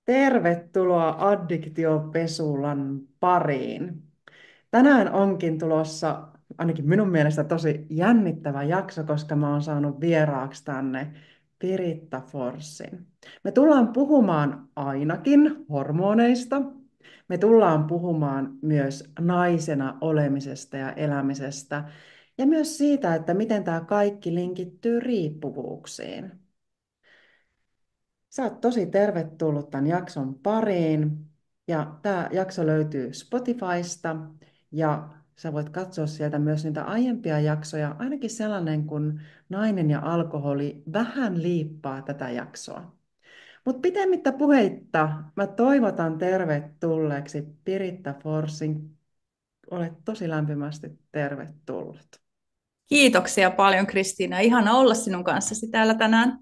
Tervetuloa Addiktiopesulan pariin. Tänään onkin tulossa ainakin minun mielestä tosi jännittävä jakso, koska mä oon saanut vieraaksi tänne Piritta Forssin. Me tullaan puhumaan ainakin hormoneista. Me tullaan puhumaan myös naisena olemisesta ja elämisestä ja myös siitä, että miten tämä kaikki linkittyy riippuvuuksiin. Sä oot tosi tervetullut tämän jakson pariin. Ja tämä jakso löytyy Spotifysta ja sä voit katsoa sieltä myös niitä aiempia jaksoja, ainakin sellainen kun nainen ja alkoholi vähän liippaa tätä jaksoa. Mutta pitemmittä puheitta mä toivotan tervetulleeksi Piritta Forsin. Olet tosi lämpimästi tervetullut. Kiitoksia paljon, Kristiina. Ihana olla sinun kanssasi täällä tänään.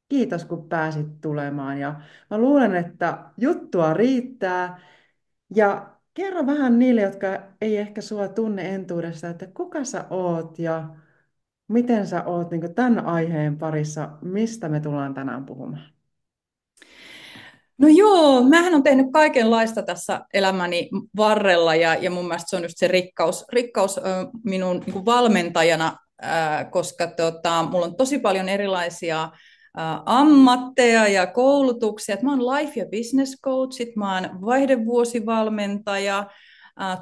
Kiitos, kun pääsit tulemaan. Ja mä luulen, että juttua riittää. Ja kerro vähän niille, jotka ei ehkä sua tunne entuudesta, että kuka sä oot ja miten sä oot niin tämän aiheen parissa, mistä me tullaan tänään puhumaan. No joo, mähän on tehnyt kaikenlaista tässä elämäni varrella ja mun mielestä se on just se rikkaus minun niin kuin valmentajana, koska mulla on tosi paljon erilaisia ammatteja ja koulutuksia. Mä oon life- ja business coachit, mä oon vaihdevuosivalmentaja,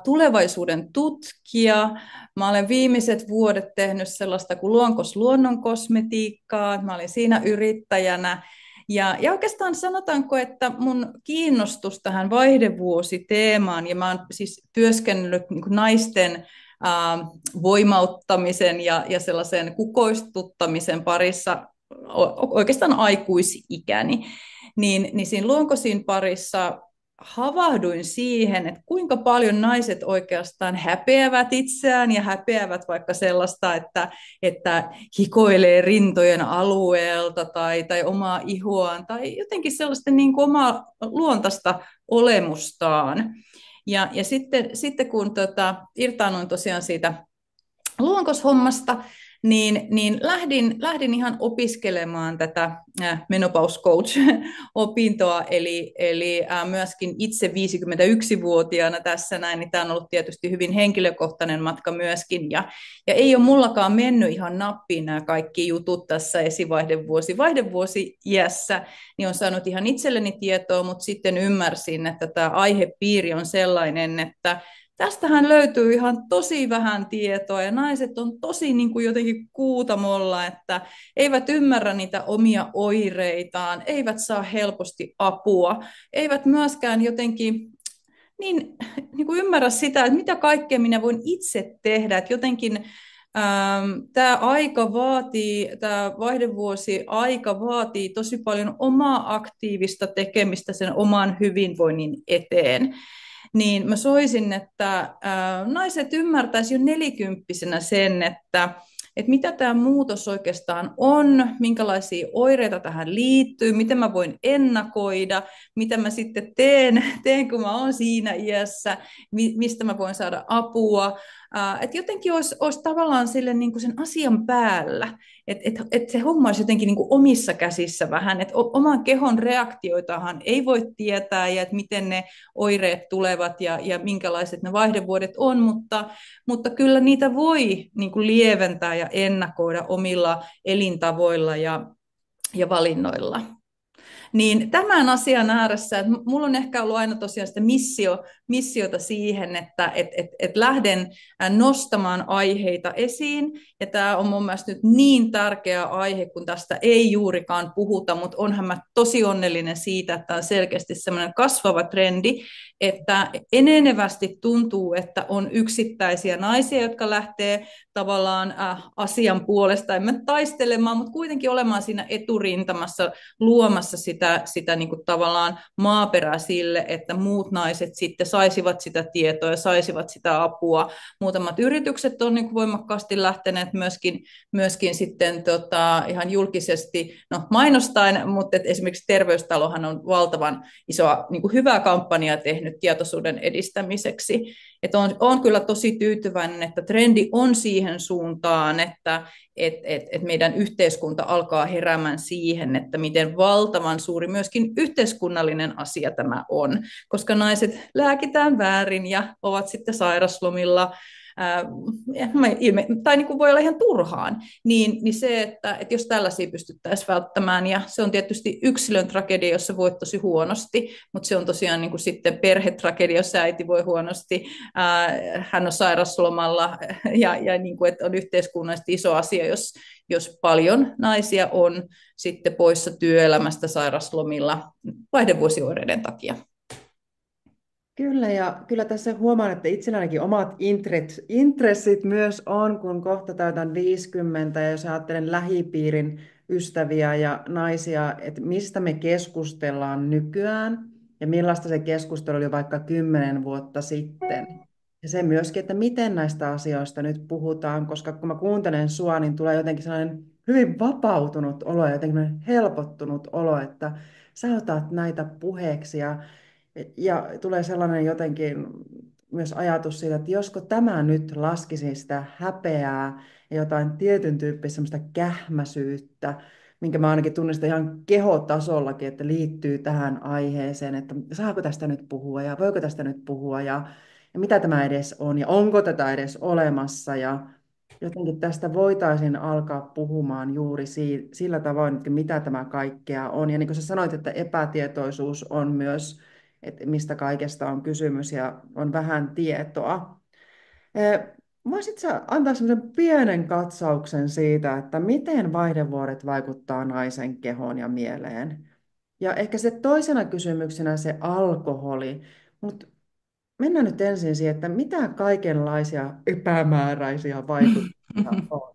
tulevaisuuden tutkija. Mä olen viimeiset vuodet tehnyt sellaista kuin luonnon kosmetiikkaa. Mä olin siinä yrittäjänä. Ja oikeastaan sanotaanko, että mun kiinnostus tähän vaihdevuositeemaan, ja mä oon siis työskennellyt niin kuin naisten voimauttamisen ja sellaisen kukoistuttamisen parissa oikeastaan aikuisikäni, niin siinä luonkosin parissa havahduin siihen, että kuinka paljon naiset oikeastaan häpeävät itseään ja häpeävät vaikka sellaista, että hikoilee rintojen alueelta tai omaa ihoaan tai jotenkin sellaista niin kuin omaa luontaista olemustaan. Ja sitten kun irtaanoin tosiaan siitä luonkoshommasta, niin lähdin ihan opiskelemaan tätä menopause coach-opintoa, eli myöskin itse 51-vuotiaana tässä näin, niin tämä on ollut tietysti hyvin henkilökohtainen matka myöskin, ja ei ole mullakaan mennyt ihan nappiin nämä kaikki jutut tässä vaihdevuosi iässä, niin on saanut ihan itselleni tietoa, mutta sitten ymmärsin, että tämä aihepiiri on sellainen, että tästähän löytyy ihan tosi vähän tietoa ja naiset on tosi niin kuin jotenkin kuutamolla, että eivät ymmärrä niitä omia oireitaan, eivät saa helposti apua, eivät myöskään jotenkin niin kuin ymmärrä sitä, että mitä kaikkea minä voin itse tehdä, että jotenkin tämä vaihdevuosi aika vaatii tosi paljon omaa aktiivista tekemistä sen oman hyvinvoinnin eteen, niin mä soisin, että naiset ymmärtäisivät jo nelikymppisenä sen, että mitä tämä muutos oikeastaan on, minkälaisia oireita tähän liittyy, miten mä voin ennakoida, mitä mä sitten teen kun mä oon siinä iässä, mistä mä voin saada apua. Että jotenkin olisi tavallaan sille niin kuin sen asian päällä, että se homma olisi jotenkin niin kuin omissa käsissä vähän, että oman kehon reaktioitahan ei voi tietää ja että miten ne oireet tulevat ja minkälaiset ne vaihdevuodet on, mutta kyllä niitä voi niin kuin lieventää ja ennakoida omilla elintavoilla ja valinnoilla. Niin tämän asian ääressä, että mulla on ehkä ollut aina tosiaan sitä missiota siihen, että lähden nostamaan aiheita esiin, ja tämä on mun mielestä nyt niin tärkeä aihe, kun tästä ei juurikaan puhuta, mutta onhan mä tosi onnellinen siitä, että on selkeästi semmoinen kasvava trendi, että enenevästi tuntuu, että on yksittäisiä naisia, jotka lähtee tavallaan asian puolesta, en mä taistelemaan, mutta kuitenkin olemaan siinä eturintamassa luomassa sitä niin kuin tavallaan maaperää sille, että muut naiset sitten saisivat sitä tietoa ja saisivat sitä apua. Muutamat yritykset on niin kuin voimakkaasti lähteneet myöskin sitten ihan julkisesti mainostaen, mutta esimerkiksi Terveystalohan on valtavan isoa niin kuin hyvää kampanjaa tehnyt tietoisuuden edistämiseksi. On kyllä tosi tyytyväinen, että trendi on siihen suuntaan, että meidän yhteiskunta alkaa heräämään siihen, että miten valtavan suuri myöskin yhteiskunnallinen asia tämä on, koska naiset lääkitään väärin ja ovat sitten sairaslomilla, tai niin kuin voi olla ihan turhaan, niin se, että jos tällaisia pystyttäisiin välttämään, ja se on tietysti yksilön tragedia, jos sä voit tosi huonosti, mutta se on tosiaan niin kuin sitten perhetragedia, jos äiti voi huonosti, hän on sairaslomalla, ja niin kuin, että on yhteiskunnallisesti iso asia, jos paljon naisia on sitten poissa työelämästä sairaslomilla vaihdevuosioireiden takia. Kyllä, ja kyllä tässä huomaan, että itsellänikin omat intressit myös on, kun kohta täytän 50, ja jos ajattelen lähipiirin ystäviä ja naisia, että mistä me keskustellaan nykyään, ja millaista se keskustelu oli vaikka 10 vuotta sitten. Ja se myöskin, että miten näistä asioista nyt puhutaan, koska kun mä kuuntelen sua, niin tulee jotenkin sellainen hyvin vapautunut olo ja jotenkin helpottunut olo, että sä otat näitä puheeksi, ja tulee sellainen jotenkin myös ajatus siitä, että josko tämä nyt laskisi sitä häpeää ja jotain tietyn tyyppistä semmoista kähmäisyyttä, minkä mä ainakin tunnistan ihan kehotasollakin, että liittyy tähän aiheeseen, että saako tästä nyt puhua ja voiko tästä nyt puhua ja mitä tämä edes on ja onko tätä edes olemassa ja jotenkin tästä voitaisiin alkaa puhumaan juuri sillä tavoin, että mitä tämä kaikkea on. Ja niin kuin sä sanoit, että epätietoisuus on myös, että mistä kaikesta on kysymys ja on vähän tietoa. Voisitko sä antaa semmoisen pienen katsauksen siitä, että miten vaihdevuodet vaikuttaa naisen kehoon ja mieleen? Ja ehkä se toisena kysymyksenä se alkoholi, mutta mennään nyt ensin siihen, että mitä kaikenlaisia epämääräisiä vaikutuksia on.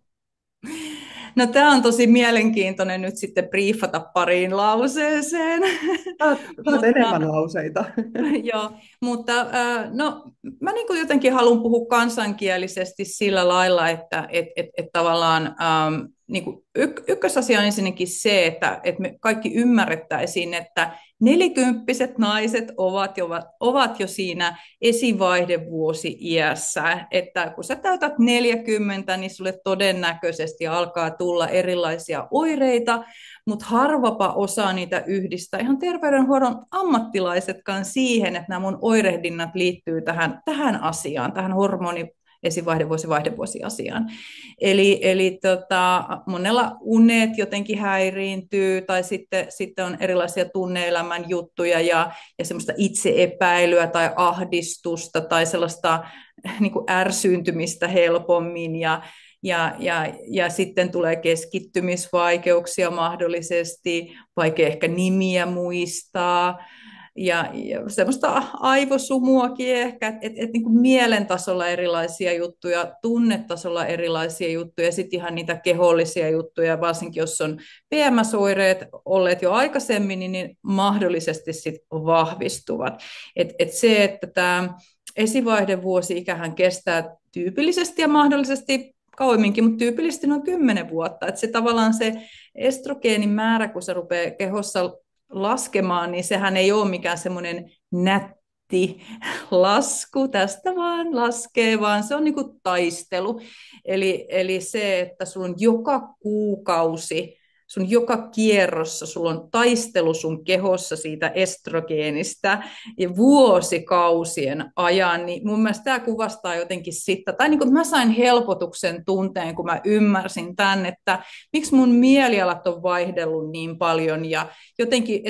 No tämä on tosi mielenkiintoinen nyt sitten briefata pariin lauseeseen, Saat mutta enemmän lauseita. joo, mutta no, mä niin kuin jotenkin haluan puhua kansankielisesti sillä lailla, että tavallaan niin kuin ykkösasia on ensinnäkin se, että me kaikki ymmärrettäisiin, että nelikymppiset naiset ovat jo siinä esivaihdevuosi-iässä, että kun sä täytät 40, niin sulle todennäköisesti alkaa tulla erilaisia oireita, mutta harvapa osaa niitä yhdistää ihan terveydenhuollon ammattilaisetkaan siihen, että nämä mun oirehdinnat liittyy tähän asiaan, tähän hormoni esivaihdevuosi-vaihdevuosi-asiaan. Eli monella unet jotenkin häiriintyy, tai sitten on erilaisia tunne-elämän juttuja ja semmoista itseepäilyä tai ahdistusta tai sellaista niin kuin ärsyyntymistä helpommin ja sitten tulee keskittymisvaikeuksia mahdollisesti, vaikea ehkä nimiä muistaa, ja semmoista aivosumuakin ehkä, että niin kuin mielen tasolla erilaisia juttuja, tunnetasolla erilaisia juttuja, ja sitten ihan niitä kehollisia juttuja, varsinkin jos on PMS-oireet olleet jo aikaisemmin, niin mahdollisesti sitten vahvistuvat. Se, että tämä esivaihdevuosi-ikähän kestää tyypillisesti ja mahdollisesti kauemminkin, mutta tyypillisesti noin 10 vuotta. Että se tavallaan se estrogeenin määrä, kun se rupeaa kehossa laskemaan, niin sehän ei ole mikään semmoinen nätti lasku, tästä vaan laskee, vaan se on niin kuin taistelu. Eli se, että sulla on joka kuukausi, sun joka kierrossa, sulla on taistelu sun kehossa siitä estrogeenistä ja vuosikausien ajan, niin mun mielestä tämä kuvastaa jotenkin sitä, tai niin kuin mä sain helpotuksen tunteen, kun mä ymmärsin tämän, että miksi mun mielialat on vaihdellut niin paljon, ja jotenkin,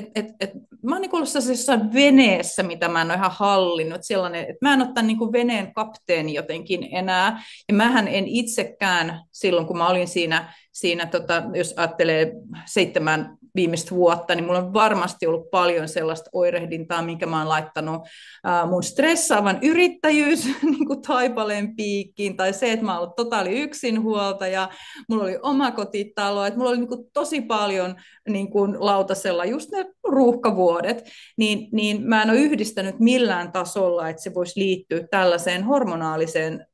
mä oon niin ollut jossain veneessä, mitä mä en ole ihan hallinnut, sellainen, että mä en ole tämän niin kuin veneen kapteeni jotenkin enää, ja mähän en itsekään silloin, kun mä olin siinä jos ajattelee 7 viimeistä vuotta, niin mulla on varmasti ollut paljon sellaista oirehdintaa, minkä mä oon laittanut mun stressaavan yrittäjyys niin kuin taipaleen piikkiin, tai se, että mä oon ollut totaali yksinhuoltaja, mulla oli omakotitalo, että mulla oli niin kuin tosi paljon niin kuin lautasella just ne ruuhkavuodet, niin mä en ole yhdistänyt millään tasolla, että se voisi liittyä tällaiseen hormonaaliseen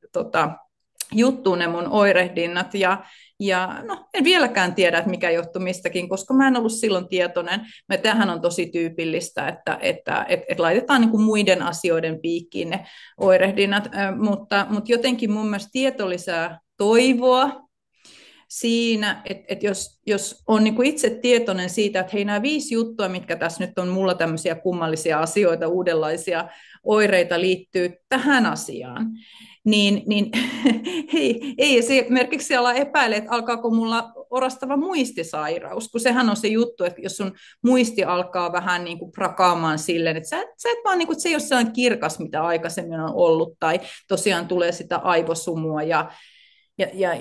juttuun ne mun oirehdinnat, Ja no, en vieläkään tiedä, että mikä johtui mistäkin, koska mä en ollut silloin tietoinen. Tämähän on tosi tyypillistä, että laitetaan niin kuin muiden asioiden piikkiin ne oirehdinnat, mutta jotenkin mun mielestä tieto lisää toivoa siinä, että jos on niin kuin itse tietoinen siitä, että hei, nämä 5 juttua, mitkä tässä nyt on mulla tämmöisiä kummallisia asioita, uudenlaisia oireita liittyy tähän asiaan, niin ei esimerkiksi siellä epäile, että alkaako mulla orastava muistisairaus, kun sehän on se juttu, että jos sun muisti alkaa vähän niin kuin prakaamaan silleen, että sä et vaan, niin kuin, että se ei ole sellainen kirkas, mitä aikaisemmin on ollut, tai tosiaan tulee sitä aivosumua ja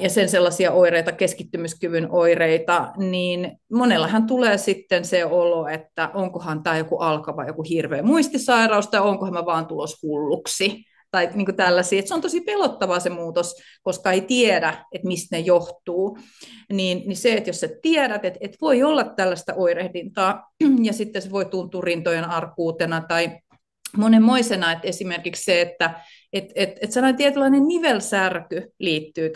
sen sellaisia oireita, keskittymiskyvyn oireita, niin monellahan tulee sitten se olo, että onkohan tämä joku alkava, joku hirveä muistisairaus, tai onkohan mä vaan tulos hulluksi, tai niin kuin tällaisia. Että se on tosi pelottavaa se muutos, koska ei tiedä, että mistä ne johtuu. Niin se, että jos sä tiedät, että voi olla tällaista oirehdintaa, ja sitten se voi tuntua rintojen arkuutena tai monenmoisena, että esimerkiksi se, että sellainen tietynlainen nivelsärky liittyy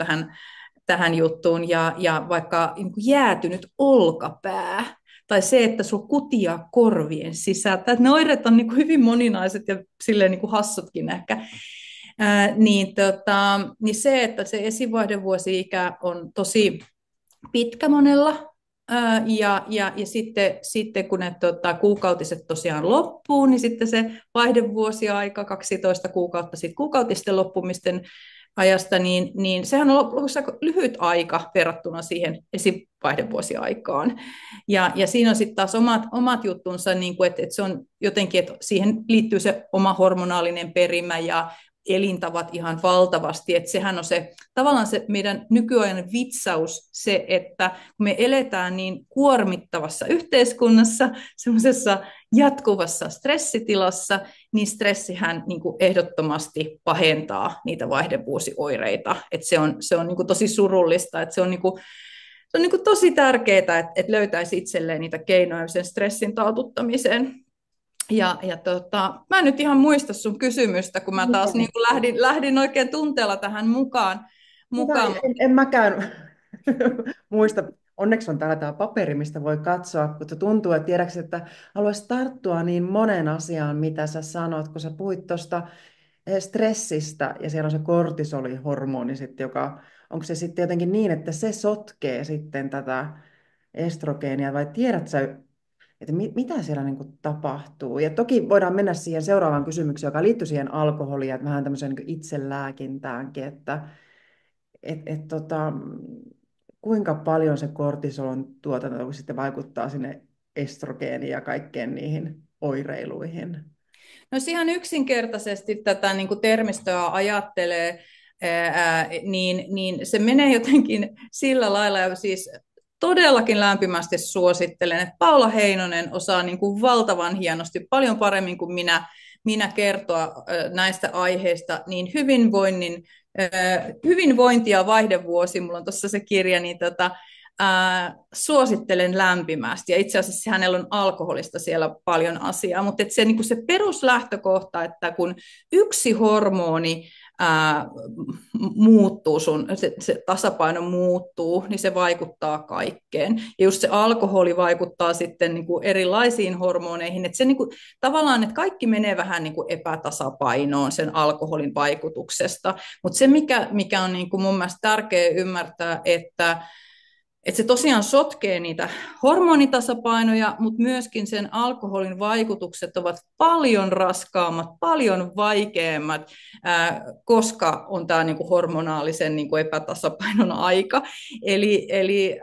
tähän juttuun ja vaikka niin kuin jäätynyt olkapää tai se, että sulla kutia korvien sisältä. Ne oireet on niin kuin hyvin moninaiset ja silleen niin kuin hassutkin ehkä. Niin se, että se esivaihdevuosi-ikä on tosi pitkä monella, ja sitten kun ne kuukautiset tosiaan loppuu, niin sitten se vaihdevuosiaika, 12 kuukautta sitten kuukautisten loppumisten ajasta, niin sehän on lopuksi aika lyhyt aika verrattuna siihen esivaihdevuosiaikaan. Ja siinä on sitten taas omat juttunsa, niin kuin, että se on jotenkin, että siihen liittyy se oma hormonaalinen perimä ja elintavat ihan valtavasti, että sehän on se tavallaan se meidän nykyajan vitsaus, se, että kun me eletään niin kuormittavassa yhteiskunnassa, semmoisessa jatkuvassa stressitilassa, niin stressihän niin kuin ehdottomasti pahentaa niitä vaihdevuosioireita, että se on niin kuin tosi surullista, että se on niin kuin tosi tärkeää, että löytäisi itselleen niitä keinoja sen stressin taltuttamiseen. Mä en nyt ihan muista sun kysymystä, kun mä taas niin kuin lähdin oikein tunteella tähän mukaan. En mäkään muista. Onneksi on täällä tämä paperi, mistä voi katsoa, kun tuntuu, että tiedätkö, että haluaisi tarttua niin monen asiaan, mitä sä sanot, kun sä puhuit tuosta stressistä ja siellä on se kortisolihormoni sitten, joka, onko se sitten jotenkin niin, että se sotkee sitten tätä estrogeenia vai tiedät sä, että mitä siellä niin kuin tapahtuu? Ja toki voidaan mennä siihen seuraavaan kysymykseen, joka liittyy siihen alkoholiin ja vähän tämmöiseen niin itselääkintäänkin, että kuinka paljon se kortisolon tuotanto sitten vaikuttaa sinne estrogeeniin ja kaikkeen niihin oireiluihin? No ihan yksinkertaisesti tätä niin kuin termistöä ajattelee, niin se menee jotenkin sillä lailla, ja siis todellakin lämpimästi suosittelen, että Paula Heinonen osaa niin kuin valtavan hienosti, paljon paremmin kuin minä kertoa näistä aiheista, niin hyvinvointi ja vaihdevuosi, mulla on tuossa se kirja, niin suosittelen lämpimästi. Ja itse asiassa hänellä on alkoholista siellä paljon asiaa, mutta se, niin kuin se peruslähtökohta, että kun yksi hormoni muuttuu, se tasapaino muuttuu, niin se vaikuttaa kaikkeen. Ja just se alkoholi vaikuttaa sitten niin kuin erilaisiin hormoneihin, että se niin kuin, tavallaan, että kaikki menee vähän niin kuin epätasapainoon sen alkoholin vaikutuksesta, mutta se mikä on niin kuin mun mielestä tärkeää ymmärtää, että se tosiaan sotkee niitä hormonitasapainoja, mutta myöskin sen alkoholin vaikutukset ovat paljon raskaammat, paljon vaikeammat, koska on tämä niinku hormonaalisen niinku epätasapainon aika. Eli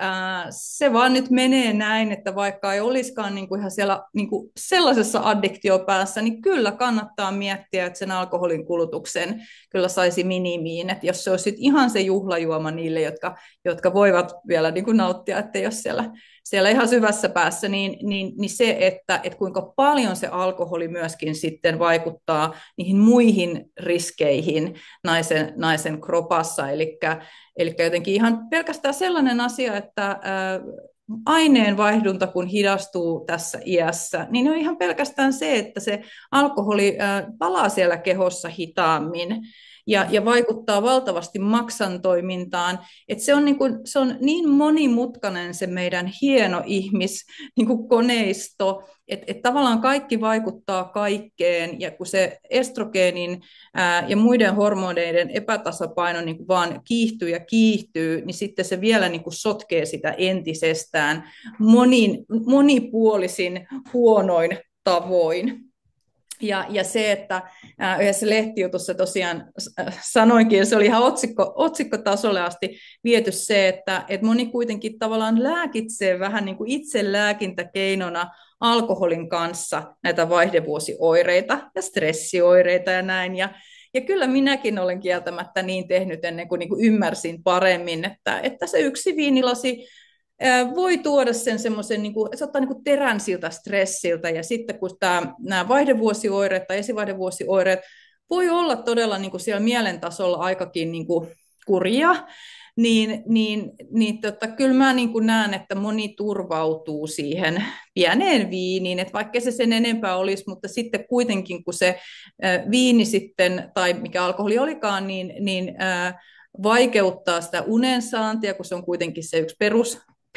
se vaan nyt menee näin, että vaikka ei olisikaan niinku ihan siellä niinku sellaisessa addiktiopäässä, niin kyllä kannattaa miettiä, että sen alkoholin kulutuksen kyllä saisi minimiin. Että jos se olisi ihan se juhlajuoma niille, jotka voivat vielä niin kuin nauttia, että jos siellä ihan syvässä päässä, niin se, että kuinka paljon se alkoholi myöskin sitten vaikuttaa niihin muihin riskeihin naisen kropassa. Eli jotenkin ihan pelkästään sellainen asia, että aineenvaihdunta kun hidastuu tässä iässä, niin on ihan pelkästään se, että se alkoholi palaa siellä kehossa hitaammin. ja vaikuttaa valtavasti maksantoimintaan. Että se on niin monimutkainen se meidän hieno koneisto, että tavallaan kaikki vaikuttaa kaikkeen, ja kun se estrogeenin ja muiden hormoneiden epätasapaino vaan kiihtyy ja kiihtyy, niin sitten se vielä sotkee sitä entisestään monipuolisin huonoin tavoin. Ja se, että yhdessä lehtijutussa tosiaan sanoinkin, se oli ihan otsikkotasolle asti viety se, että moni kuitenkin tavallaan lääkitsee vähän niin kuin itselääkintäkeinona alkoholin kanssa näitä vaihdevuosioireita ja stressioireita ja näin. Ja kyllä minäkin olen kieltämättä niin tehnyt ennen kuin, ymmärsin paremmin, että se yksi viinilasi voi tuoda sen semmoisen, se ottaa terän siltä stressiltä, ja sitten kun nämä vaihdevuosioireet tai esivaihdevuosioireet voi olla todella siellä mielen tasolla aikakin kurjia, kyllä mä näen, että moni turvautuu siihen pieneen viiniin, että vaikka se sen enempää olisi, mutta sitten kuitenkin kun se viini sitten, tai mikä alkoholi olikaan, vaikeuttaa sitä unensaantia, kun se on kuitenkin se yksi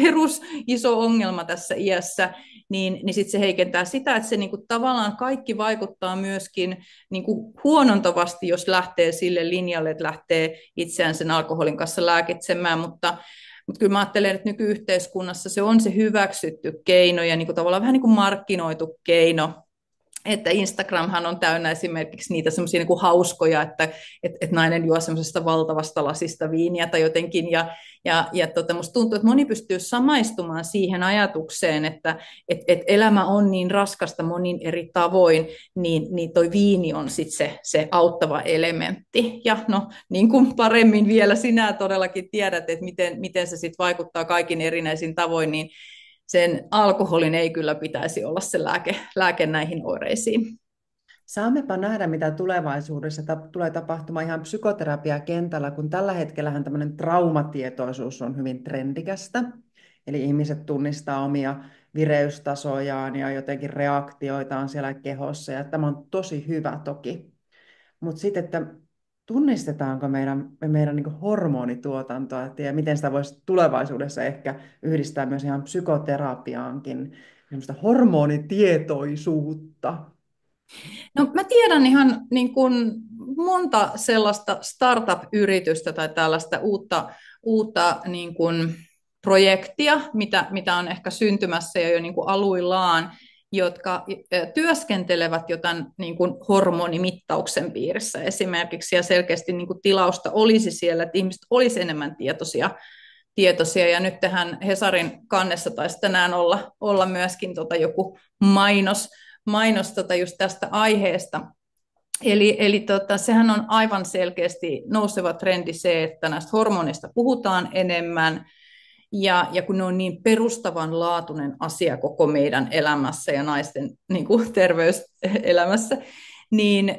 perus iso ongelma tässä iässä, niin sitten se heikentää sitä, että se tavallaan kaikki vaikuttaa myöskin huonontavasti, jos lähtee sille linjalle, että lähtee itseään sen alkoholin kanssa lääkitsemään, mutta kyllä mä ajattelen, että nykyyhteiskunnassa se on se hyväksytty keino ja tavallaan vähän markkinoitu keino, että Instagramhan on täynnä esimerkiksi niitä semmoisia hauskoja, että nainen juo semmoisesta valtavasta lasista viiniä tai jotenkin, musta tuntuu, että moni pystyy samaistumaan siihen ajatukseen, että elämä on niin raskasta monin eri tavoin, niin toi viini on sitten se auttava elementti. Ja no, niin kuin paremmin vielä sinä todellakin tiedät, että miten se sitten vaikuttaa kaikin erinäisin tavoin, niin sen alkoholin ei kyllä pitäisi olla se lääke näihin oireisiin. Saammepa nähdä, mitä tulevaisuudessa tulee tapahtumaan ihan psykoterapiakentällä, kun tällä hetkellähän tämmöinen traumatietoisuus on hyvin trendikästä. Eli ihmiset tunnistaa omia vireystasojaan ja jotenkin reaktioitaan siellä kehossa, ja tämä on tosi hyvä toki. Mutta sitten, että tunnistetaanko meidän niin hormonituotantoa ja miten sitä voisi tulevaisuudessa ehkä yhdistää myös ihan psykoterapiaankin, semmoista hormonitietoisuutta. No, mä tiedän ihan monta sellaista startup-yritystä tai tällaista uutta projektia, mitä on ehkä syntymässä jo aluillaan, jotka työskentelevät jo tämän hormonimittauksen piirissä esimerkiksi, ja selkeästi tilausta olisi siellä, että ihmiset olisi enemmän tietoisia, ja nyt tähän Hesarin kannessa taisi tänään olla myöskin joku mainos just tästä aiheesta. Eli sehän on aivan selkeästi nouseva trendi se, että näistä hormoneista puhutaan enemmän, ja kun ne on niin perustavanlaatuinen asia koko meidän elämässä ja naisten terveyselämässä, niin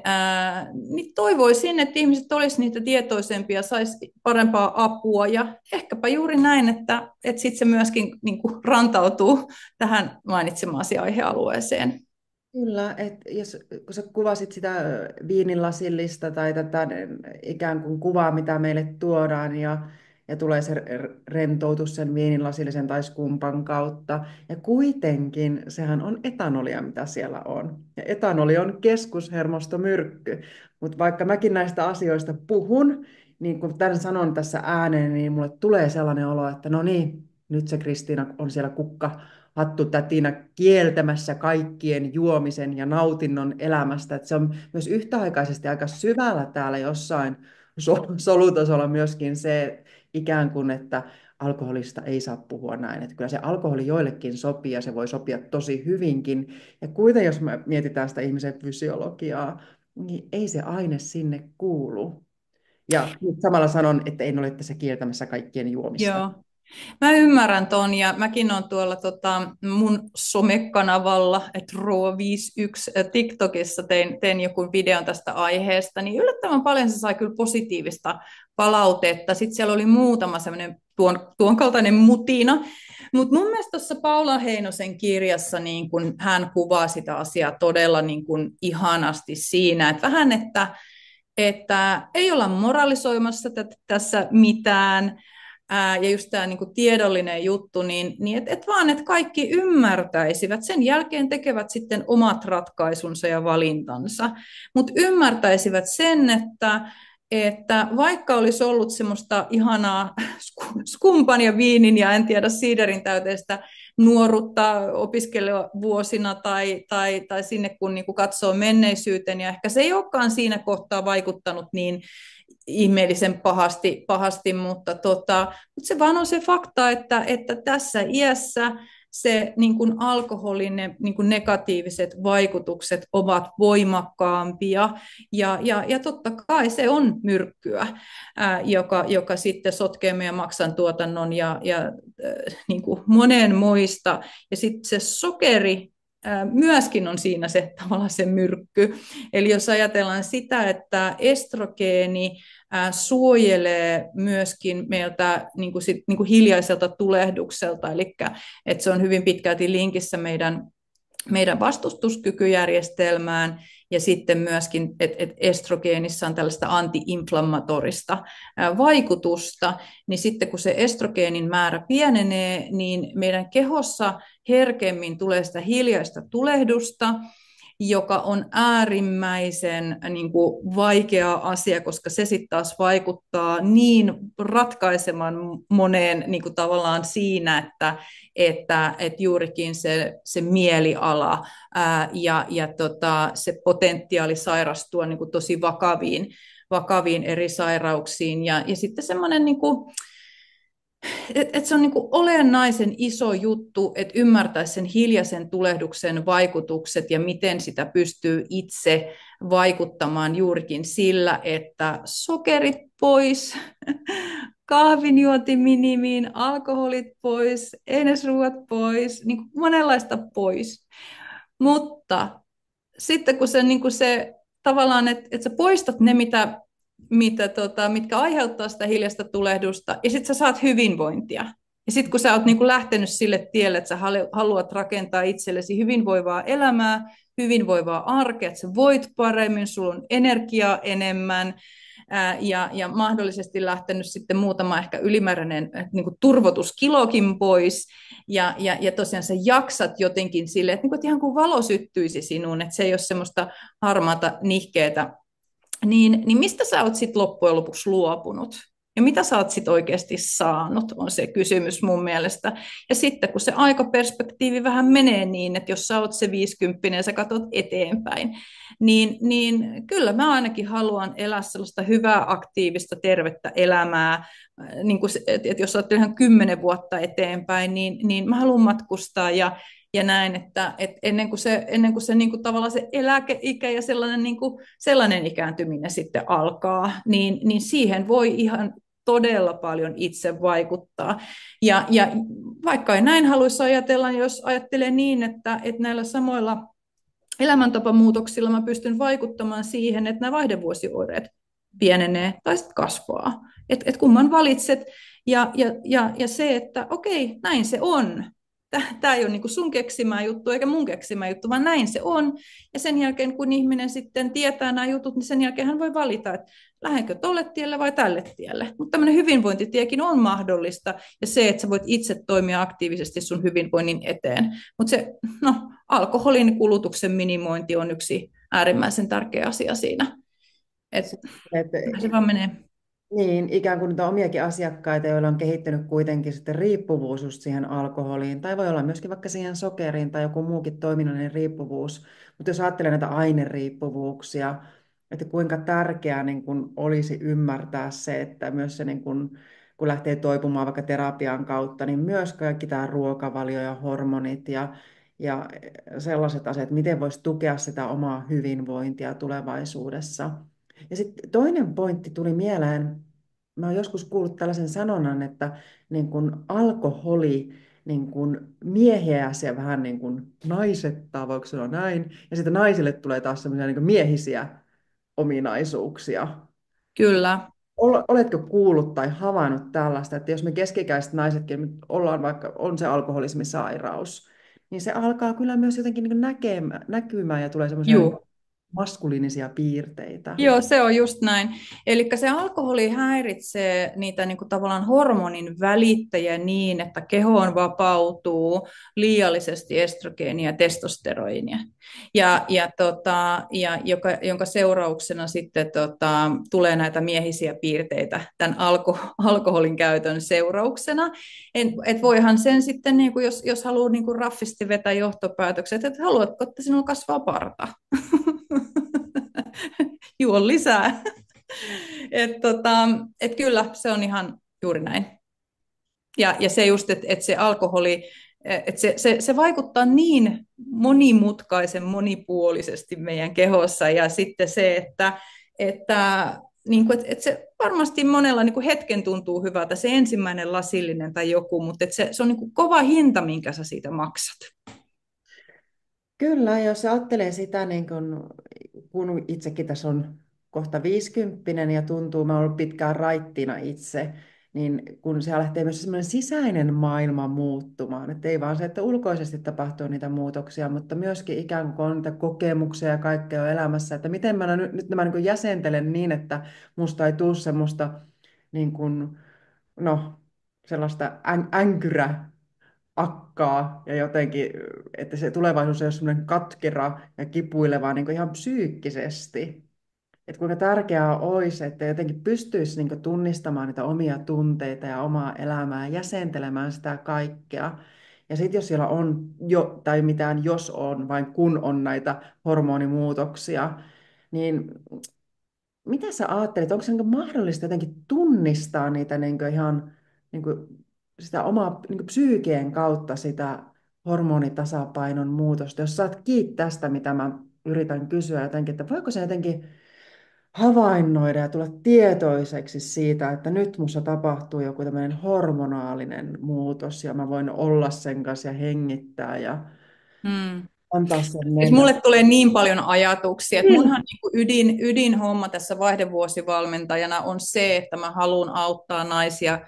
toivoisin, että ihmiset olisivat niitä tietoisempia, saisi parempaa apua, ja ehkäpä juuri näin, että sitten se myöskin rantautuu tähän mainitsemaasi aihealueeseen. Kyllä, että kun sä kuvasit sitä viinilasillista tai tätä ikään kuin kuvaa, mitä meille tuodaan, ja tulee se rentoutus sen viinilasillisen tai skumpan kautta, ja kuitenkin sehän on etanolia, mitä siellä on. Ja etanoli on keskushermostomyrkky, mutta vaikka mäkin näistä asioista puhun, niin kun tämän sanon tässä ääneen, niin mulle tulee sellainen olo, että no niin, nyt se Kristiina on siellä hattutätinä kieltämässä kaikkien juomisen ja nautinnon elämästä. Että se on myös yhtäaikaisesti aika syvällä täällä jossain solutasolla myöskin se ikään kuin, että alkoholista ei saa puhua näin. Että kyllä se alkoholi joillekin sopii ja se voi sopia tosi hyvinkin. Ja kuitenkin jos me mietitään sitä ihmisen fysiologiaa, niin ei se aine sinne kuulu. Ja nyt samalla sanon, että en ole tässä kieltämässä kaikkien juomista. Joo. Mä ymmärrän ton, ja mäkin on tuolla mun somekanavalla, että Ruo51 TikTokissa tein joku videon tästä aiheesta, niin yllättävän paljon se sai kyllä positiivista palautetta. Sitten siellä oli muutama semmoinen tuon kaltainen mutina, mutta mun mielestä tuossa Paula Heinosen kirjassa niin kun hän kuvaa sitä asiaa todella niin kun ihanasti siinä, että vähän, että että ei olla moralisoimassa tässä mitään, ja just tämä niinku tiedollinen juttu, niin et vaan, että kaikki ymmärtäisivät. Sen jälkeen tekevät sitten omat ratkaisunsa ja valintansa, mutta ymmärtäisivät sen, että vaikka olisi ollut semmoista ihanaa skumpan ja viinin ja en tiedä siiderin täyteistä nuoruutta opiskelijavuosina tai sinne kun niin kuin katsoo menneisyyteen, ja ehkä se ei olekaan siinä kohtaa vaikuttanut niin ihmeellisen pahasti mutta se vaan on se fakta, että tässä iässä se niin kuin alkoholin niin kuin negatiiviset vaikutukset ovat voimakkaampia ja totta kai se on myrkkyä, joka sitten sotkee meidän maksantuotannon ja niin kuin monenmoista. Ja sitten se sokeri myöskin on siinä se tavallaan se myrkky. Eli jos ajatellaan sitä, että estrogeeni suojelee myöskin meiltä niin kuin hiljaiselta tulehdukselta, eli että se on hyvin pitkälti linkissä meidän vastustuskykyjärjestelmään, ja sitten myöskin, että estrogeenissa on tällaista antiinflammatorista vaikutusta, niin sitten kun se estrogeenin määrä pienenee, niin meidän kehossa herkemmin tulee sitä hiljaista tulehdusta, joka on äärimmäisen niin kuin, vaikea asia, koska se sitten taas vaikuttaa niin ratkaiseman moneen niin kuin, tavallaan siinä, että juurikin se mieliala se potentiaali sairastua niin kuin, tosi vakaviin eri sairauksiin. Ja sitten semmoinen niin kuin, se on niin kuin olennaisen iso juttu, että ymmärtäisi sen hiljaisen tulehduksen vaikutukset ja miten sitä pystyy itse vaikuttamaan juurikin sillä, että sokerit pois, kahvinjuonti minimiin, alkoholit pois, einesruuat pois, niin kuin monenlaista pois. Mutta sitten kun se tavallaan, että sä poistat ne, mitkä aiheuttaa sitä hiljaista tulehdusta, ja sitten sä saat hyvinvointia. Ja sitten kun sä oot niin kuin lähtenyt sille tielle, että sä haluat rakentaa itsellesi hyvinvoivaa elämää, hyvinvoivaa arkea, että sä voit paremmin, sulla on energiaa enemmän, ja mahdollisesti lähtenyt sitten muutama ehkä ylimääräinen niin kuin turvotuskilokin pois, ja tosiaan sä jaksat jotenkin sille, että ihan kuin valo syttyisi sinuun, että se ei ole semmoista harmaata nihkeetä, niin mistä sä oot sitten loppujen lopuksi luopunut? Ja mitä sä oot sitten oikeasti saanut, on se kysymys mun mielestä. Ja sitten kun se aikaperspektiivi vähän menee niin, että jos sä oot se 50 ja sä katsot eteenpäin, niin kyllä mä ainakin haluan elää sellaista hyvää, aktiivista, tervettä elämää. Niin kuin, että jos olet ihan 10 vuotta eteenpäin, niin mä haluan matkustaa ja näin, että ennen kuin se niin kuin tavallaan se eläkeikä ja sellainen ikääntyminen sitten alkaa, niin siihen voi ihan todella paljon itse vaikuttaa. Ja vaikka ei näin haluaisi ajatella, jos ajattelee niin, että näillä samoilla elämäntapamuutoksilla mä pystyn vaikuttamaan siihen, että nämä vaihdevuosioireet pienenee tai sitten kasvaa. Et kumman valitset ja se, että okei, näin se on. Tämä ei ole niin sun keksimää juttu eikä mun keksimää juttu, vaan näin se on. Ja sen jälkeen, kun ihminen sitten tietää nämä jutut, niin sen jälkeen hän voi valita, että lähdenkö tolle tielle vai tälle tielle. Mutta tämmöinen hyvinvointitiekin on mahdollista, ja se, että sä voit itse toimia aktiivisesti sun hyvinvoinnin eteen. Mutta se, alkoholin kulutuksen minimointi on yksi äärimmäisen tärkeä asia siinä. Että se vaan menee. Niin, ikään kuin niitä omiakin asiakkaita, joilla on kehittynyt kuitenkin sitten riippuvuus just siihen alkoholiin, tai voi olla myöskin vaikka siihen sokeriin tai joku muukin toiminnallinen riippuvuus. Mutta jos ajattelee näitä aineriippuvuuksia, että kuinka tärkeää niin kun olisi ymmärtää se, että myös se, niin kun lähtee toipumaan vaikka terapian kautta, niin myös kaikki tämä ruokavalio ja hormonit ja sellaiset asiat, miten voisi tukea sitä omaa hyvinvointia tulevaisuudessa. Ja sitten toinen pointti tuli mieleen. Mä oon joskus kuullut tällaisen sanonnan, että niin kun alkoholi niin kun miehiä ja vähän niin kuin naisettaa, voiko sanoa näin, ja sitten naisille tulee taas semmoisia niin miehisiä ominaisuuksia. Kyllä. Oletko kuullut tai havainnut tällaista, että jos me keskikäiset naisetkin me ollaan vaikka on se alkoholismisairaus, niin se alkaa kyllä myös jotenkin niin näkymään ja tulee semmoisia Juu. maskuliinisia piirteitä. Joo, se on just näin. Eli se alkoholi häiritsee niitä niin kuin tavallaan hormonin välittäjiä niin, että kehoon vapautuu liiallisesti estrogeenia ja testosteroinia. Jonka seurauksena sitten tulee näitä miehisiä piirteitä tämän alkoholin käytön seurauksena. Et voihan sen sitten, niin kuin jos haluaa niin kuin raffisti vetää johtopäätökset, että haluatko, että sinulla kasvaa parta? Juo lisää. Et kyllä, se on ihan juuri näin. Ja se just, että se alkoholi, että se vaikuttaa niin monimutkaisen monipuolisesti meidän kehossa, ja sitten se, että se varmasti monella niin kuin hetken tuntuu hyvältä, se ensimmäinen lasillinen tai joku, mutta että se on niin kuin kova hinta, minkä sä siitä maksat. Kyllä, jos ajattelee sitä, niin kun itsekin tässä on kohta 50 ja tuntuu, mä oon ollut pitkään raittina itse, niin kun siellä lähtee myös semmoinen sisäinen maailma muuttumaan, että ei vaan se, että ulkoisesti tapahtuu niitä muutoksia, mutta myöskin ikään kuin on niitä kokemuksia ja kaikkea elämässä, että miten mä nyt nämä niin kuin jäsentelen niin, että musta ei tule semmoista niin kuin, no, sellaista änkyrä akkaa ja jotenkin, että se tulevaisuus ei ole semmoinen katkera ja kipuileva niin kuin ihan psyykkisesti. Että kuinka tärkeää olisi, että jotenkin pystyisi niin kuin tunnistamaan niitä omia tunteita ja omaa elämää, jäsentelemään sitä kaikkea. Ja sitten jos siellä on jo, tai mitään jos on, vain kun on näitä hormonimuutoksia, niin mitä sä ajattelet, onko se niin mahdollista jotenkin tunnistaa niitä niin ihan niin sitä omaa niin psyykeen kautta sitä hormonitasapainon muutosta? Jos saat kiinni tästä, mitä mä yritän kysyä jotenkin, että voiko se jotenkin havainnoida ja tulla tietoiseksi siitä, että nyt musta tapahtuu joku tämmöinen hormonaalinen muutos ja mä voin olla sen kanssa ja hengittää ja Hmm. antaa sen Siis mennä. mulle tulee niin paljon ajatuksia, että Niin. munhan niin kuin ydinhomma tässä vaihdevuosivalmentajana on se, että mä haluan auttaa naisia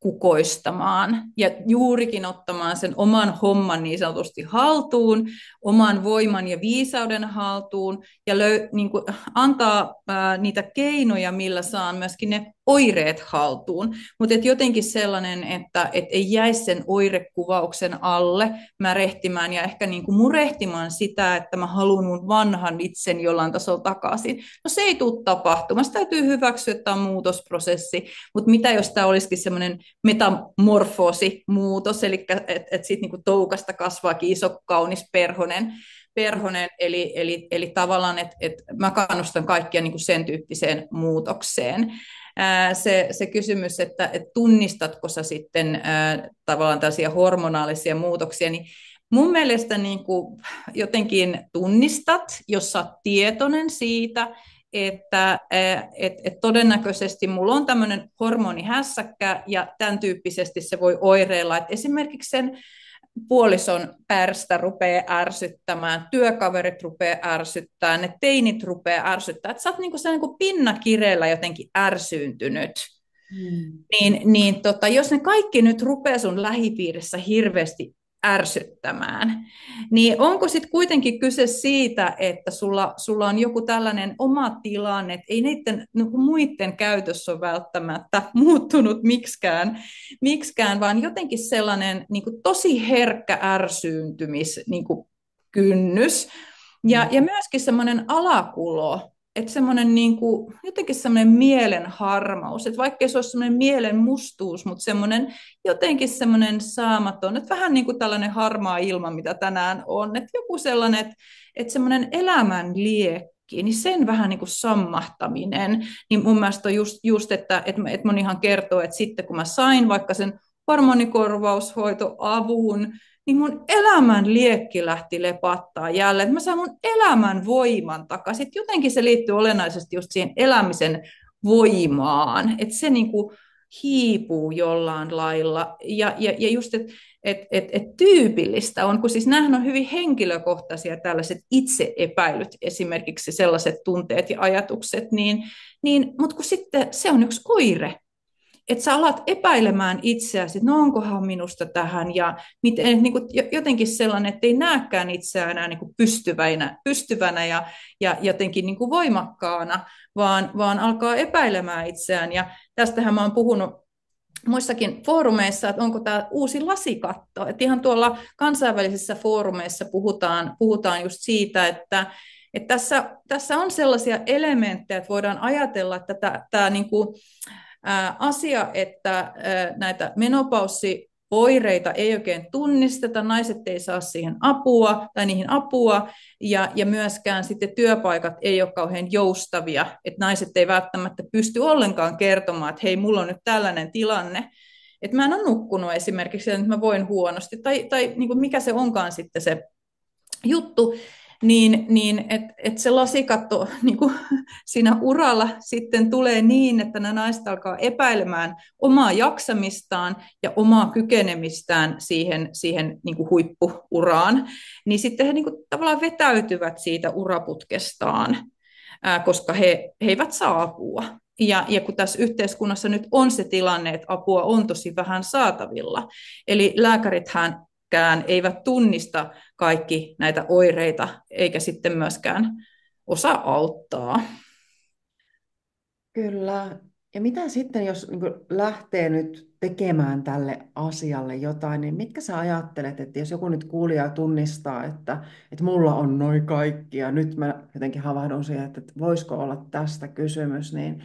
kukoistamaan ja juurikin ottamaan sen oman homman niin sanotusti haltuun, oman voiman ja viisauden haltuun ja niin kuin antaa niitä keinoja, millä saan myöskin ne oireet haltuun, mutta jotenkin sellainen, että ei jäisi sen oirekuvauksen alle märehtimään ja ehkä niin kuin murehtimaan sitä, että mä haluan mun vanhan itsen jollain tasolla takaisin. No se ei tule tapahtumaan, se täytyy hyväksyä, että tämä on muutosprosessi, mutta mitä jos tämä olisikin semmoinen metamorfoosimuutos, eli että siitä niin kuin toukasta kasvaakin iso kaunis perhonen, eli tavallaan, että mä kannustan kaikkia niin kuin sen tyyppiseen muutokseen. Se kysymys, että tunnistatko sä sitten tavallaan tällaisia hormonaalisia muutoksia, niin mun mielestä niin kuin jotenkin tunnistat, jos sä oot tietoinen siitä, että todennäköisesti mulla on tämmöinen hormonihässäkkä ja tämän tyyppisesti se voi oireilla, että esimerkiksi sen puolison pärstä rupeaa ärsyttämään, työkaverit rupeaa ärsyttämään, ne teinit rupeaa ärsyttämään, että sä oot niin kuin pinnakireellä jotenkin ärsyyntynyt. Jos ne kaikki nyt rupeaa sun lähipiirissä hirveästi ärsyttämään, niin onko sitten kuitenkin kyse siitä, että sulla on joku tällainen oma tilanne, että ei niiden muiden käytös ole välttämättä muuttunut miksikään vaan jotenkin sellainen niin kuin tosi herkkä ärsyyntymiskynnys ja myöskin semmoinen alakulo, että semmoinen niin kuin, jotenkin semmoinen mielen harmaus, että vaikka se olisi semmoinen mielen mustuus, mutta semmoinen jotenkin semmoinen saamaton, että vähän niin kuin tällainen harmaa ilma, mitä tänään on, että joku sellainen, että semmoinen elämän liekki, niin sen vähän niin kuin sammahtaminen, niin mun mielestä on just että monihan kertoo, että sitten kun mä sain vaikka sen hormonikorvaushoitoavun, niin mun elämän liekki lähti lepattaa jälleen, että mä saan mun elämän voiman takaisin. Jotenkin se liittyy olennaisesti just siihen elämisen voimaan, että se niinku hiipuu jollain lailla. Ja just, että tyypillistä on, kun siis nämähän on hyvin henkilökohtaisia tällaiset itseepäilyt, esimerkiksi sellaiset tunteet ja ajatukset, mutta kun sitten se on yksi oire. että sä alat epäilemään itseäsi, että no onkohan minusta tähän, ja miten, niin kuin jotenkin sellainen, että ei näekään itseään enää niin kuin pystyvänä ja jotenkin niin kuin voimakkaana, vaan alkaa epäilemään itseään. Ja tästähän mä oon puhunut muissakin foorumeissa, että onko tämä uusi lasikatto. Että ihan tuolla kansainvälisissä foorumeissa puhutaan just siitä, että tässä on sellaisia elementtejä, että voidaan ajatella, että tämä niinku, asia, että näitä menopausioireita ei oikein tunnisteta, naiset ei saa siihen apua tai niihin apua, ja myöskään sitten työpaikat ei ole kauhean joustavia, että naiset ei välttämättä pysty ollenkaan kertomaan, että hei, mulla on nyt tällainen tilanne, että mä en ole nukkunut esimerkiksi, että mä voin huonosti, tai niin kuin mikä se onkaan sitten se juttu, niin että se lasikatto niin kuin siinä uralla sitten tulee niin, että nämä naiset alkaa epäilemään omaa jaksamistaan ja omaa kykenemistään siihen niin kuin huippuuraan, niin sitten he niin kuin tavallaan vetäytyvät siitä uraputkestaan, koska he eivät saa apua. Ja kun tässä yhteiskunnassa nyt on se tilanne, että apua on tosi vähän saatavilla, eli lääkärithän eivät tunnista kaikki näitä oireita, eikä sitten myöskään osaa auttaa. Kyllä. Ja mitä sitten, jos niin kuin lähtee nyt tekemään tälle asialle jotain, niin mitkä sä ajattelet, että jos joku nyt kuulija tunnistaa, että mulla on noin kaikki ja nyt mä jotenkin havahdun siihen, että voisiko olla tästä kysymys, niin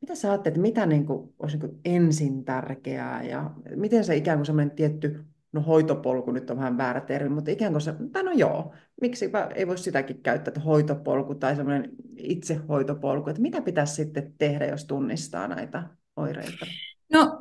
mitä sä ajattelet, että mitä niin kuin, olisi niin kuin ensin tärkeää ja miten se ikään kuin semmoinen tietty, no hoitopolku nyt on vähän väärä termi, mutta ikään kuin se, tai no joo, miksi ei voi sitäkin käyttää, että hoitopolku tai semmoinen itsehoitopolku, että mitä pitäisi sitten tehdä, jos tunnistaa näitä oireita? No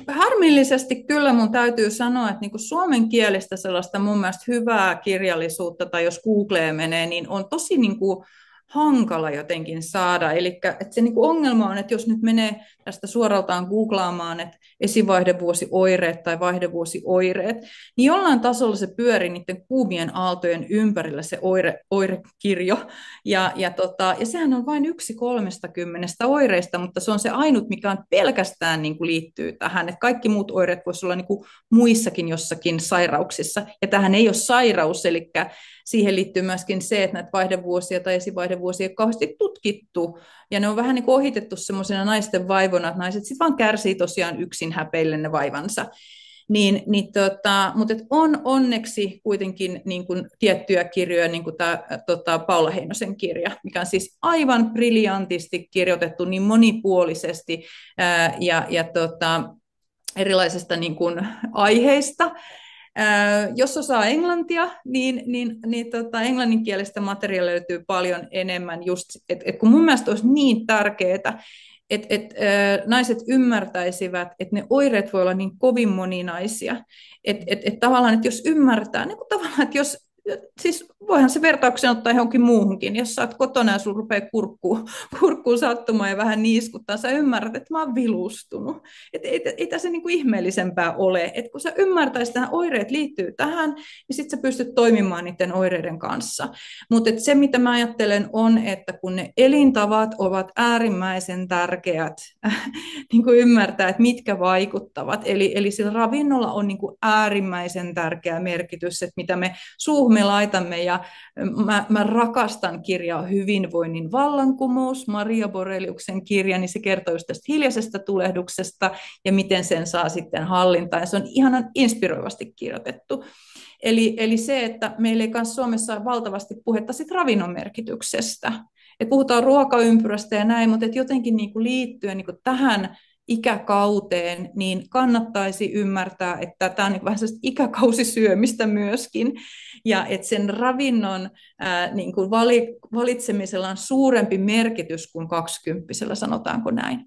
harmillisesti kyllä mun täytyy sanoa, että niin kuin suomen kielestä sellaista mun mielestä hyvää kirjallisuutta, tai jos Googleen menee, niin on tosi niin kuin hankala jotenkin saada. Eli että se niin kuin ongelma on, että jos nyt menee tästä suoraltaan googlaamaan, että esivaihdevuosioireet tai vaihdevuosioireet, niin jollain tasolla se pyörii niiden kuumien aaltojen ympärillä se oirekirjo. Ja sehän on vain yksi 30 oireista, mutta se on se ainut, mikä on pelkästään niin kuin liittyy tähän. Että kaikki muut oireet voisivat olla niin kuin muissakin jossakin sairauksissa. Ja tähän ei ole sairaus, eli siihen liittyy myöskin se, että näitä vaihdevuosia tai esivaihdevuosia ei ole kauheasti tutkittu, ja ne on vähän niin kuin ohitettu semmoisena naisten vaivona, että naiset sitten vaan kärsii tosiaan yksin häpeille ne vaivansa. Mutta on onneksi kuitenkin niin kuin tiettyjä kirjoja, niin kuin tämä Paula Heinosen kirja, mikä on siis aivan briljantisti kirjoitettu niin monipuolisesti erilaisista niin kuin aiheista. Jos osaa englantia, niin englanninkielistä materiaalia löytyy paljon enemmän. Just, kun mun mielestä olisi niin tärkeää, että naiset ymmärtäisivät, että ne oireet voi olla niin kovin moninaisia. Että tavallaan, että jos ymmärtää, niin kuin tavallaan, että jos siis voihan se vertauksen ottaa johonkin muuhunkin. Jos sä oot kotona ja sulla rupeaa kurkkuun sattumaan ja vähän niiskuttaa, sä ymmärrät, että mä oon vilustunut. Ei tässä niin kuin ihmeellisempää ole. Et kun sä ymmärtäisit, että oireet liittyy tähän, niin sit sä pystyt toimimaan niiden oireiden kanssa. Mutta se, mitä mä ajattelen, on, että kun ne elintavat ovat äärimmäisen tärkeät, niin kuin ymmärtää, että mitkä vaikuttavat. Eli sillä ravinnolla on niin kuin äärimmäisen tärkeä merkitys, että mitä me suuhun me laitamme, ja mä rakastan kirjaa Hyvinvoinnin vallankumous, Maria Boreliuksen kirja, niin se kertoo just tästä hiljaisesta tulehduksesta ja miten sen saa sitten hallintaan, ja se on ihanan inspiroivasti kirjoitettu. Eli se, että meillä ei kanssa Suomessa ole valtavasti puhetta sit ravinnon merkityksestä. Et puhutaan ruokaympyrästä ja näin, mutta et jotenkin niinku liittyen niinku tähän ikäkauteen, niin kannattaisi ymmärtää, että tämä on niin vähän sellaista ikäkausisyömistä myöskin, ja että sen ravinnon niin kuin valitsemisella on suurempi merkitys kuin 20-vuotiailla, sanotaanko näin.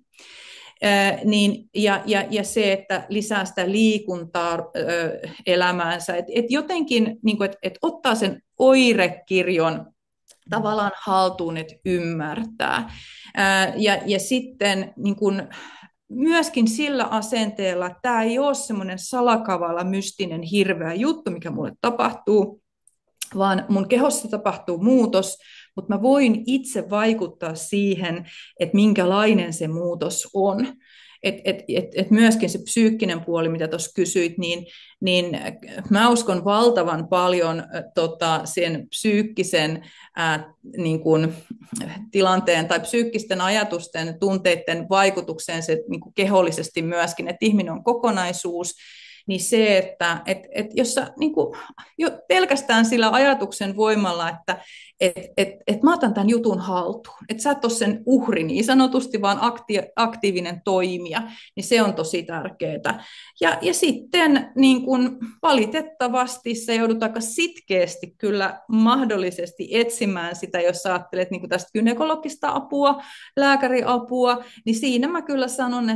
Ja se, että lisää sitä liikuntaa elämäänsä, että jotenkin niin kuin, että ottaa sen oirekirjon tavallaan haltuun, että ymmärtää. Ja sitten niin kuin, myöskin sillä asenteella, että tämä ei ole semmoinen salakavala, mystinen, hirveä juttu, mikä mulle tapahtuu, vaan mun kehossa tapahtuu muutos, mutta mä voin itse vaikuttaa siihen, että minkälainen se muutos on. et myöskin se psyykkinen puoli, mitä tuossa kysyit, niin mä uskon valtavan paljon sen psyykkisen niin kuin, tilanteen tai psyykkisten ajatusten, tunteiden vaikutukseen se niin kuin kehollisesti myöskin, että ihminen on kokonaisuus, niin se, että jos sä niin kuin, jo pelkästään sillä ajatuksen voimalla, että mä otan tämän jutun haltuun, että sä et ole sen uhri niin sanotusti, vaan aktiivinen toimija, niin se on tosi tärkeää. Ja sitten niin kun valitettavasti se joudut aika sitkeästi kyllä mahdollisesti etsimään sitä, jos sä ajattelet niin tästä gynekologista apua, lääkäriapua, niin siinä mä kyllä sanon,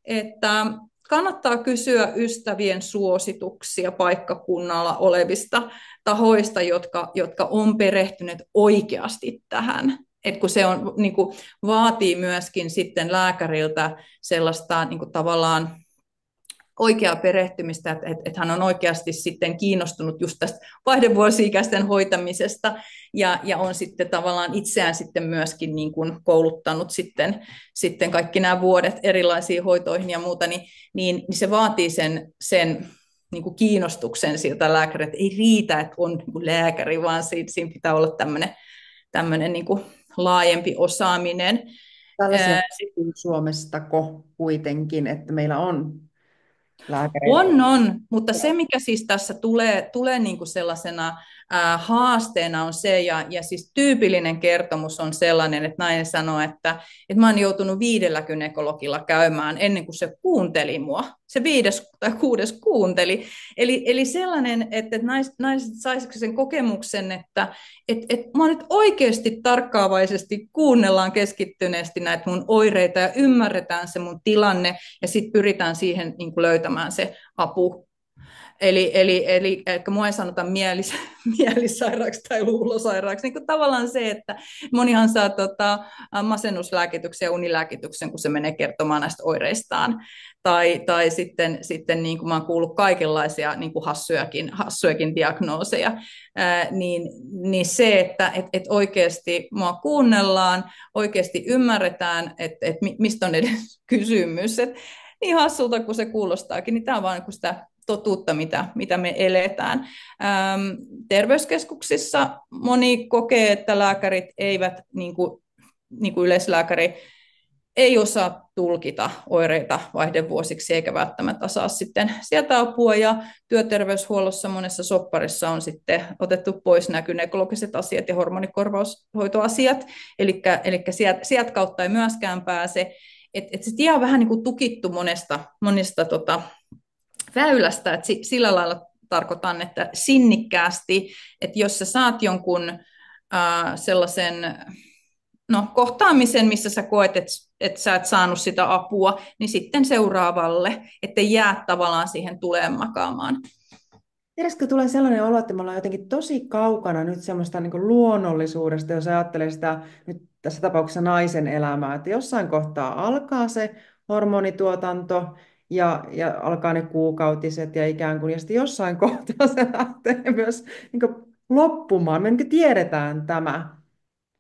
että kannattaa kysyä ystävien suosituksia paikkakunnalla olevista tahoista, jotka on perehtyneet oikeasti tähän. Et kun se on, niin kuin, vaatii myöskin sitten lääkäriltä sellaista niin kuin, tavallaan oikeaa perehtymistä, että hän on oikeasti sitten kiinnostunut just tästä vaihdevuosi-ikäisten hoitamisesta ja on sitten tavallaan itseään sitten myöskin niin kuin kouluttanut sitten kaikki nämä vuodet erilaisiin hoitoihin ja muuta, niin se vaatii sen niin kuin kiinnostuksen siltä lääkäriltä, että ei riitä, että on niin kuin lääkäri, vaan siinä pitää olla tämmöinen niin kuin laajempi osaaminen. Tällaisia löytyy Suomestako kuitenkin, että meillä on lääkäreitä? On, mutta se mikä siis tässä tulee niin kuin sellaisena haasteena on se, ja siis tyypillinen kertomus on sellainen, että nainen sanoo, että mä oon joutunut 5 gynekologilla käymään ennen kuin se kuunteli mua. Se 5. tai 6. kuunteli. Eli sellainen, että naiset saisivat sen kokemuksen, että mä nyt oikeasti tarkkaavaisesti kuunnellaan keskittyneesti näitä mun oireita ja ymmärretään se mun tilanne ja sitten pyritään siihen niin kuin löytämään se apu. Eli mua ei sanota mielisairaaksi tai luulosairaaksi. Niin kuin tavallaan se, että monihan saa masennuslääkityksen ja unilääkityksen, kun se menee kertomaan näistä oireistaan. Tai sitten niin kuin mä oon kuullut kaikenlaisia niin kuin hassujakin diagnooseja. Niin se, että oikeasti mua kuunnellaan, oikeasti ymmärretään, että mistä on edes kysymys. Et niin hassulta kuin se kuulostaakin, niin tämä on vaan sitä totuutta, mitä me eletään. Terveyskeskuksissa moni kokee, että lääkärit eivät, niin kuin yleislääkäri, ei osaa tulkita oireita vaihdevuosiksi eikä välttämättä saa sitten sieltä apua. Ja työterveyshuollossa monessa sopparissa on sitten otettu pois nämä gynekologiset asiat ja hormonikorvaushoitoasiat, eli sieltä kautta ei myöskään pääse. Et se tie on vähän niin kuin tukittu monesta väylästä, että sillä lailla tarkoitan, että sinnikkäästi, että jos sä saat jonkun sellaisen kohtaamisen, missä sä koet, että sä et saanut sitä apua, niin sitten seuraavalle, ettei jää tavallaan siihen tuleen makaamaan. Tiedätkö, tulee sellainen olo, että me ollaan jotenkin tosi kaukana nyt semmoista niin kuin luonnollisuudesta, jos ajattelee sitä nyt tässä tapauksessa naisen elämää, että jossain kohtaa alkaa se hormonituotanto ja alkaa ne kuukautiset ja ikään kuin, ja sitten jossain kohtaa se lähtee myös niin kuin loppumaan. Me niin kuin tiedetään tämä,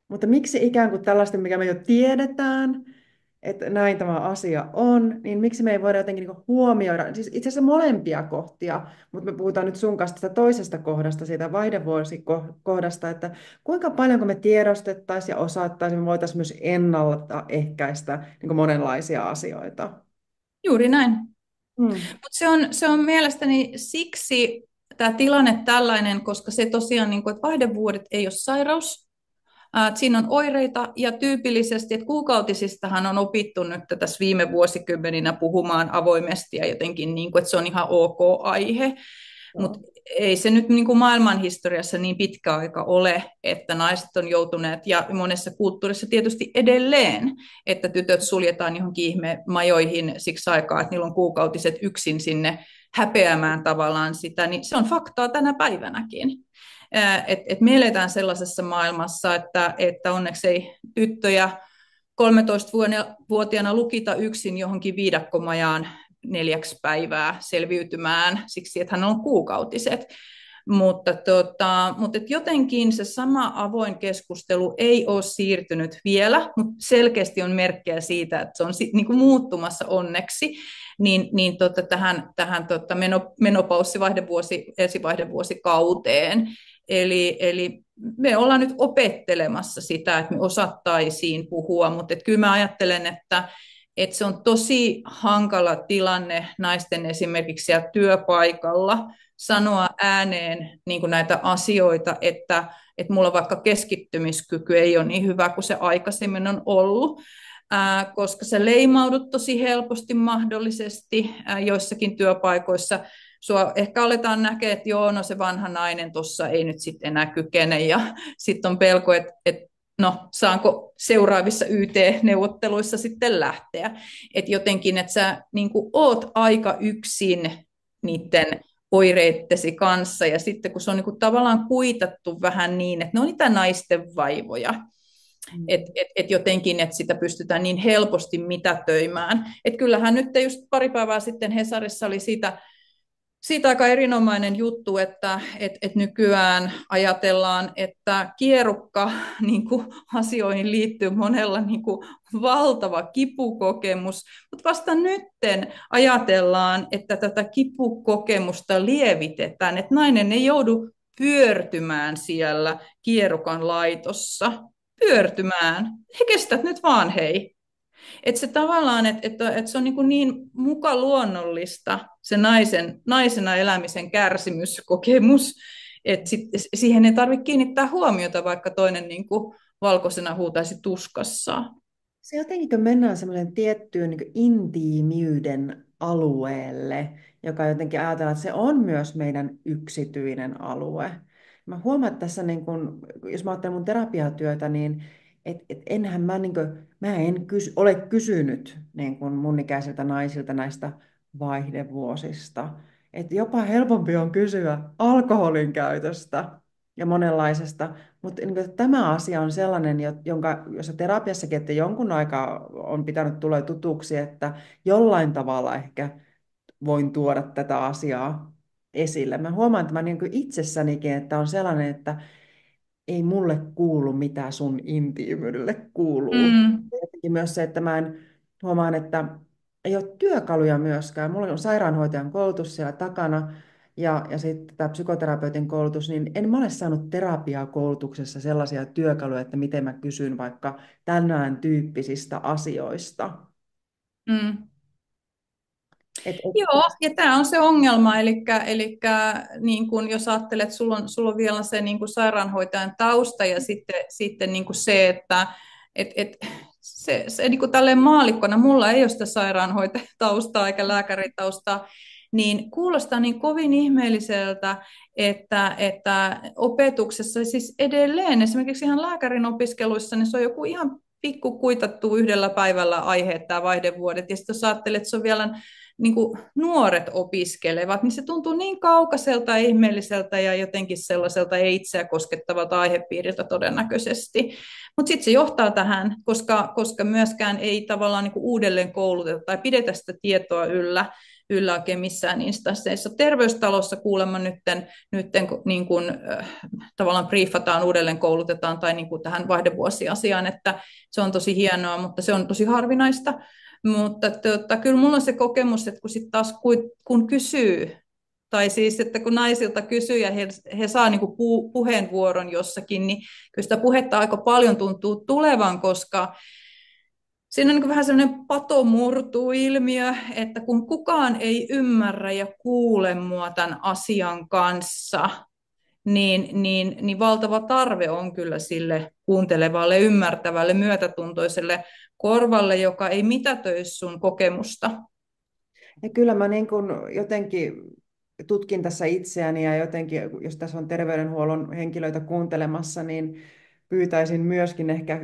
mutta miksi ikään kuin tällaista, mikä me jo tiedetään, että näin tämä asia on, niin miksi me ei voida jotenkin niin huomioida, siis itse asiassa molempia kohtia, mutta me puhutaan nyt sun kanssa tästä toisesta kohdasta, siitä vaihdevuosikohdasta, että kuinka paljon kun me tiedostettaisiin ja osattaisiin, me voitaisiin myös ennaltaehkäistä niin monenlaisia asioita. Juuri näin. Hmm. Mutta se on mielestäni siksi tämä tilanne tällainen, koska se tosiaan, niin kuin, että vaihdevuodet ei ole sairaus, siinä on oireita ja tyypillisesti, että kuukautisistahan on opittu nyt tässä viime vuosikymmeninä puhumaan avoimesti ja jotenkin, niin kuin, että se on ihan ok aihe, mutta ei se nyt niin kuin maailmanhistoriassa niin pitkä aika ole, että naiset on joutuneet, ja monessa kulttuurissa tietysti edelleen, että tytöt suljetaan johonkin ihmemajoihin siksi aikaa, että niillä on kuukautiset yksin sinne häpeämään tavallaan sitä, niin se on faktaa tänä päivänäkin. Et me eletään sellaisessa maailmassa, että onneksi ei tyttöjä 13-vuotiaana lukita yksin johonkin viidakkomajaan 4 päivää selviytymään siksi, että hän on kuukautiset. mutta et jotenkin se sama avoin keskustelu ei ole siirtynyt vielä, mutta selkeästi on merkkejä siitä, että se on niin kuin muuttumassa onneksi tähän esivaihdevuosikauteen. Eli me ollaan nyt opettelemassa sitä, että me osattaisiin puhua, mutta kyllä mä ajattelen, että se on tosi hankala tilanne naisten esimerkiksi siellä työpaikalla sanoa ääneen niin kuin näitä asioita, että mulla vaikka keskittymiskyky ei ole niin hyvä kuin se aikaisemmin on ollut, koska sä leimaudut tosi helposti mahdollisesti joissakin työpaikoissa. Sua ehkä aletaan näkee, että joo, no se vanha nainen tuossa ei nyt sitten enää kykene, ja sitten on pelko, että no, saanko seuraavissa YT-neuvotteluissa sitten lähteä. Että jotenkin, että sä niin kuin oot aika yksin niiden oireittesi kanssa, ja sitten kun se on niin kuin tavallaan kuitattu vähän niin, että ne on niitä naisten vaivoja, että jotenkin, että sitä pystytään niin helposti mitätöimään. Että kyllähän nyt just pari päivää sitten Hesarissa oli siitä aika erinomainen juttu, että nykyään ajatellaan, että kierukka niin kuin asioihin liittyy monella niin kuin valtava kipukokemus, mutta vasta nytten ajatellaan, että tätä kipukokemusta lievitetään, että nainen ei joudu pyörtymään siellä kierukan laitossa, pyörtymään. He kestät nyt vaan, hei. Että se tavallaan, että se on niin muka luonnollista, se naisena elämisen kärsimyskokemus, että siihen ei tarvitse kiinnittää huomiota, vaikka toinen niin kuin valkoisena huutaisi tuskassaan. Se jotenkin, kun mennään semmoisen tiettyyn niin intiimiyden alueelle, joka jotenkin ajatellaan, että se on myös meidän yksityinen alue. Mä huomaan, että tässä, niin kun, jos mä ajattelen mun terapiatyötä, niin enhän mä, niin kun, mä en ole kysynyt niin kun mun ikäisiltä naisilta näistä vaihdevuosista. Et jopa helpompi on kysyä alkoholin käytöstä ja monenlaisesta. Mutta niin tämä asia on sellainen, jonka, jossa terapiassakin, että jonkun aikaa on pitänyt tulla tutuksi, että jollain tavalla ehkä voin tuoda tätä asiaa esille. Mä huomaan että mä niin itsessänikin, että on sellainen, että ei mulle kuulu, mitä sun intiimyydelle kuuluu. Mm, Ja myös se, että mä en huomaan, että ei ole työkaluja myöskään. Mulla on sairaanhoitajan koulutus siellä takana ja sitten tämä psykoterapeutin koulutus, niin en mä ole saanut terapiakoulutuksessa sellaisia työkaluja, että miten mä kysyn vaikka tänään tyyppisistä asioista. mm. Et, Joo, et, ja tämä on se ongelma, eli niin kun jos ajattelet, että sulla on vielä se niin kun sairaanhoitajan tausta ja sitten niin kun se, että se niin kun tälleen maallikkona, mulla ei ole sitä sairaanhoitajan taustaa eikä lääkäritaustaa, niin kuulostaa niin kovin ihmeelliseltä, että opetuksessa siis edelleen, esimerkiksi ihan lääkärin opiskeluissa, niin se on joku ihan pikku kuitattu yhdellä päivällä aiheet, tämä vaihdevuodet, ja sitten jos ajattelet, että se on vielä niin kuin nuoret opiskelevat, niin se tuntuu niin kaukaiselta, ihmeelliseltä ja jotenkin sellaiselta ei itseä koskettavalta aihepiiriltä todennäköisesti. Mutta sitten se johtaa tähän, koska myöskään ei tavallaan niin kuin uudelleen kouluteta tai pidetä sitä tietoa yllä oikein missään instansseissa. Terveystalossa kuulemma nytten niin kuin, tavallaan briefataan, uudelleen koulutetaan tai niin kuin tähän vaihdevuosiasiaan, että se on tosi hienoa, mutta se on tosi harvinaista. Mutta kyllä mulla on se kokemus, että kun sitten taas kun kysyy, tai siis että kun naisilta kysyy ja he saa niinku puheenvuoron jossakin, niin kyllä sitä puhetta aika paljon tuntuu tulevan, koska siinä on niin vähän sellainen patomurtuu-ilmiö, että kun kukaan ei ymmärrä ja kuule mua tämän asian kanssa, niin valtava tarve on kyllä sille kuuntelevalle, ymmärtävälle, myötätuntoiselle korvalle, joka ei mitätöi sun kokemusta. ja kyllä mä niin kuin jotenkin tutkin tässä itseäni ja jotenkin, jos tässä on terveydenhuollon henkilöitä kuuntelemassa, niin pyytäisin myöskin ehkä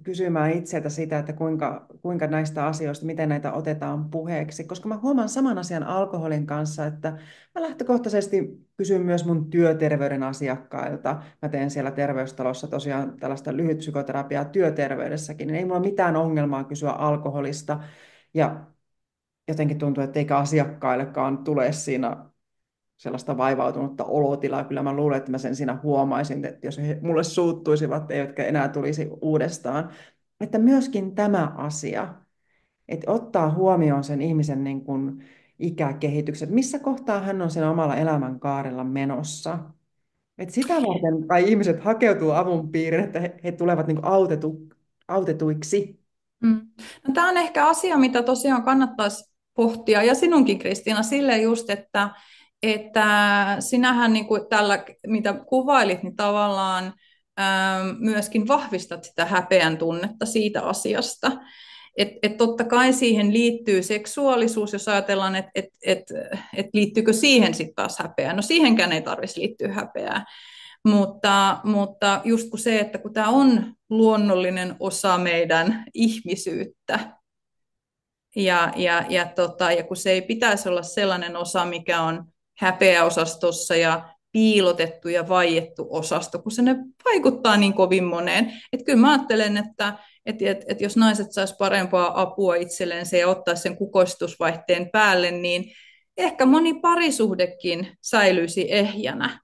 kysymään itseltä sitä, että kuinka näistä asioista, miten näitä otetaan puheeksi. Koska mä huomaan saman asian alkoholin kanssa, että mä lähtökohtaisesti kysyn myös mun työterveyden asiakkailta. Mä teen siellä terveystalossa tosiaan tällaista lyhytpsykoterapiaa työterveydessäkin, niin ei mulla ole mitään ongelmaa kysyä alkoholista. Ja jotenkin tuntuu, että eikä asiakkaillekaan tule siinä sellaista vaivautunutta olotilaa. Kyllä mä luulen, että mä sen siinä huomaisin, että jos he mulle suuttuisivat, eivätkä enää tulisi uudestaan. Että myöskin tämä asia, että ottaa huomioon sen ihmisen niin kuin ikäkehitykset, missä kohtaa hän on sen omalla elämänkaarella menossa. Et sitä varten kai ihmiset hakeutuu avun piiriin, että he tulevat niin kuin autetuiksi. Mm. No, tämä on ehkä asia, mitä tosiaan kannattaisi pohtia, ja sinunkin Kristiina, silleen just, että sinähän niin kuin tällä, mitä kuvailit, niin tavallaan myöskin vahvistat sitä häpeän tunnetta siitä asiasta. Et totta kai siihen liittyy seksuaalisuus, jos ajatellaan, että et liittyykö siihen sitten taas häpeää. No siihenkään ei tarvitsisi liittyä häpeää. Mutta just kun se, että kun tämä on luonnollinen osa meidän ihmisyyttä, ja kun se ei pitäisi olla sellainen osa, mikä on häpeäosastossa ja piilotettu ja vaiettu osasto, kun se ne vaikuttaa niin kovin moneen. Että kyllä mä ajattelen, että jos naiset sais parempaa apua itselleen ja ottaa sen kukoistusvaihteen päälle, niin ehkä moni parisuhdekin säilyisi ehjänä.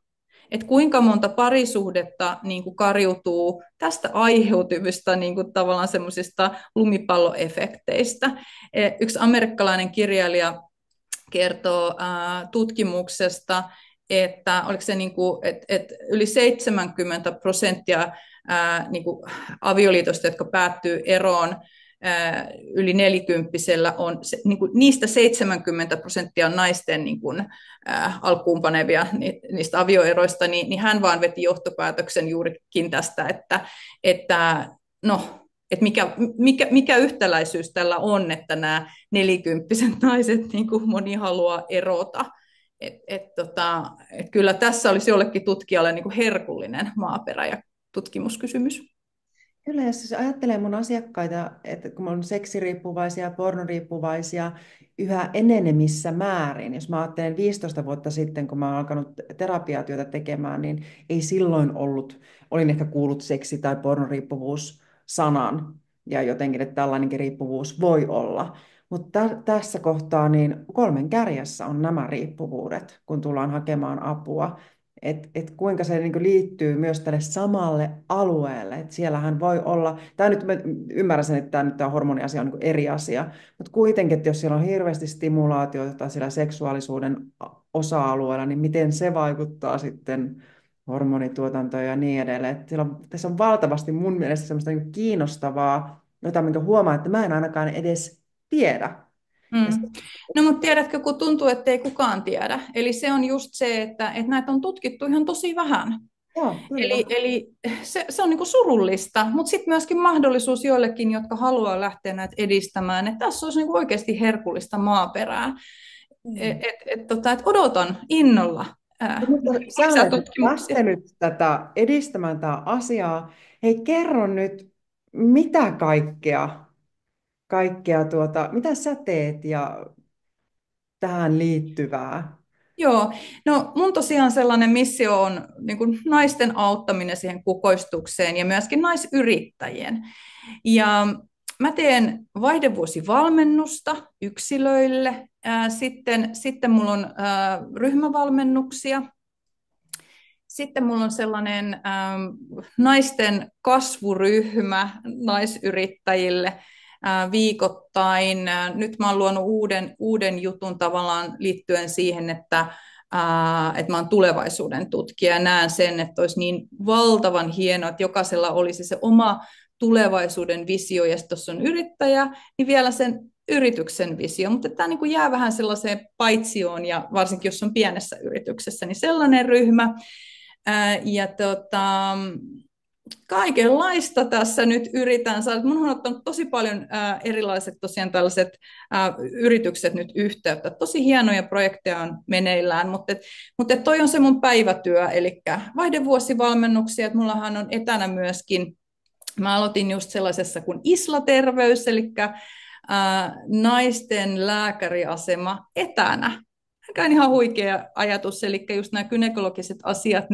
Että kuinka monta parisuhdetta niin kuin kariutuu tästä aiheutuvista niin kuin tavallaan semmoisista lumipalloefekteistä. Yksi amerikkalainen kirjailija kertoo tutkimuksesta, että oliko se niin kuin, että yli 70% niin kuin avioliitosta, jotka päättyy eroon yli nelikymppisellä, niin kuin niistä 70% on naisten niin kuin, alkuunpanevia niistä avioeroista, niin hän vaan veti johtopäätöksen juurikin tästä, että no, että mikä yhtäläisyys tällä on, että nämä nelikymppiset naiset, niin kuin moni haluaa erota. Et kyllä tässä olisi jollekin tutkijalle niin kuin herkullinen maaperä ja tutkimuskysymys. Kyllä, jos siis ajattelee mun asiakkaita, että kun on seksiriippuvaisia ja pornoriippuvaisia yhä enenevissä määrin, jos mä ajattelen 15 vuotta sitten, kun mä oon alkanut terapiatyötä tekemään, niin ei silloin ollut, olin ehkä kuullut seksi- tai pornoriippuvuus-sanan, ja jotenkin, että tällainenkin riippuvuus voi olla. Mutta tässä kohtaa niin kolmen kärjessä on nämä riippuvuudet, kun tullaan hakemaan apua. Et kuinka se niinku liittyy myös tälle samalle alueelle. Et siellähän voi olla, tämä nyt mä ymmärrän sen, että tämä hormoniasia on niinku eri asia, mutta kuitenkin, että jos siellä on hirveästi stimulaatiota siellä seksuaalisuuden osa-alueella, niin miten se vaikuttaa sitten hormonituotantoon ja niin edelleen. Tässä on valtavasti mun mielestä semmoista niinku kiinnostavaa, jota minkä huomaa, että mä en ainakaan edes tiedä. Ja Mm. No mutta tiedätkö, kun tuntuu, että ei kukaan tiedä. Eli se on just se, että näitä on tutkittu ihan tosi vähän. joo, kyllä. Eli se on niinku surullista, mutta sitten myöskin mahdollisuus joillekin, jotka haluaa lähteä näitä edistämään, että tässä olisi niinku oikeasti herkullista maaperää. Et odotan innolla Mutta sä lisää olet tutkimuksia. lähtenyt tätä edistämään tätä asiaa. Hei, kerro nyt, mitä kaikkea mitä sä teet ja tähän liittyvää? Joo, no mun tosiaan sellainen missio on niin kuin naisten auttaminen siihen kukoistukseen ja myöskin naisyrittäjien. Ja mä teen vaihdevuosivalmennusta yksilöille, sitten mulla on ryhmävalmennuksia, sitten mulla on sellainen naisten kasvuryhmä naisyrittäjille viikoittain. Nyt mä oon luonut uuden jutun tavallaan liittyen siihen, että mä oon tulevaisuuden tutkija ja näen sen, että olisi niin valtavan hienoa, että jokaisella olisi se oma tulevaisuuden visio, ja jos on yrittäjä, niin vielä sen yrityksen visio, mutta tämä niin kuin jää vähän sellaiseen paitsioon, ja varsinkin jos on pienessä yrityksessä, niin sellainen ryhmä. Ja kaikenlaista tässä nyt yritän saada. Minun on ottanut tosi paljon erilaiset tosiaan tällaiset yritykset nyt yhteyttä. Tosi hienoja projekteja on meneillään, mutta toi on se mun päivätyö, eli vaihdevuosivalmennuksia, että mullahan on etänä myöskin, mä aloitin just sellaisessa kuin Isla-terveys, eli naisten lääkäriasema etänä. mikä on ihan huikea ajatus, eli just nämä gynekologiset asiat,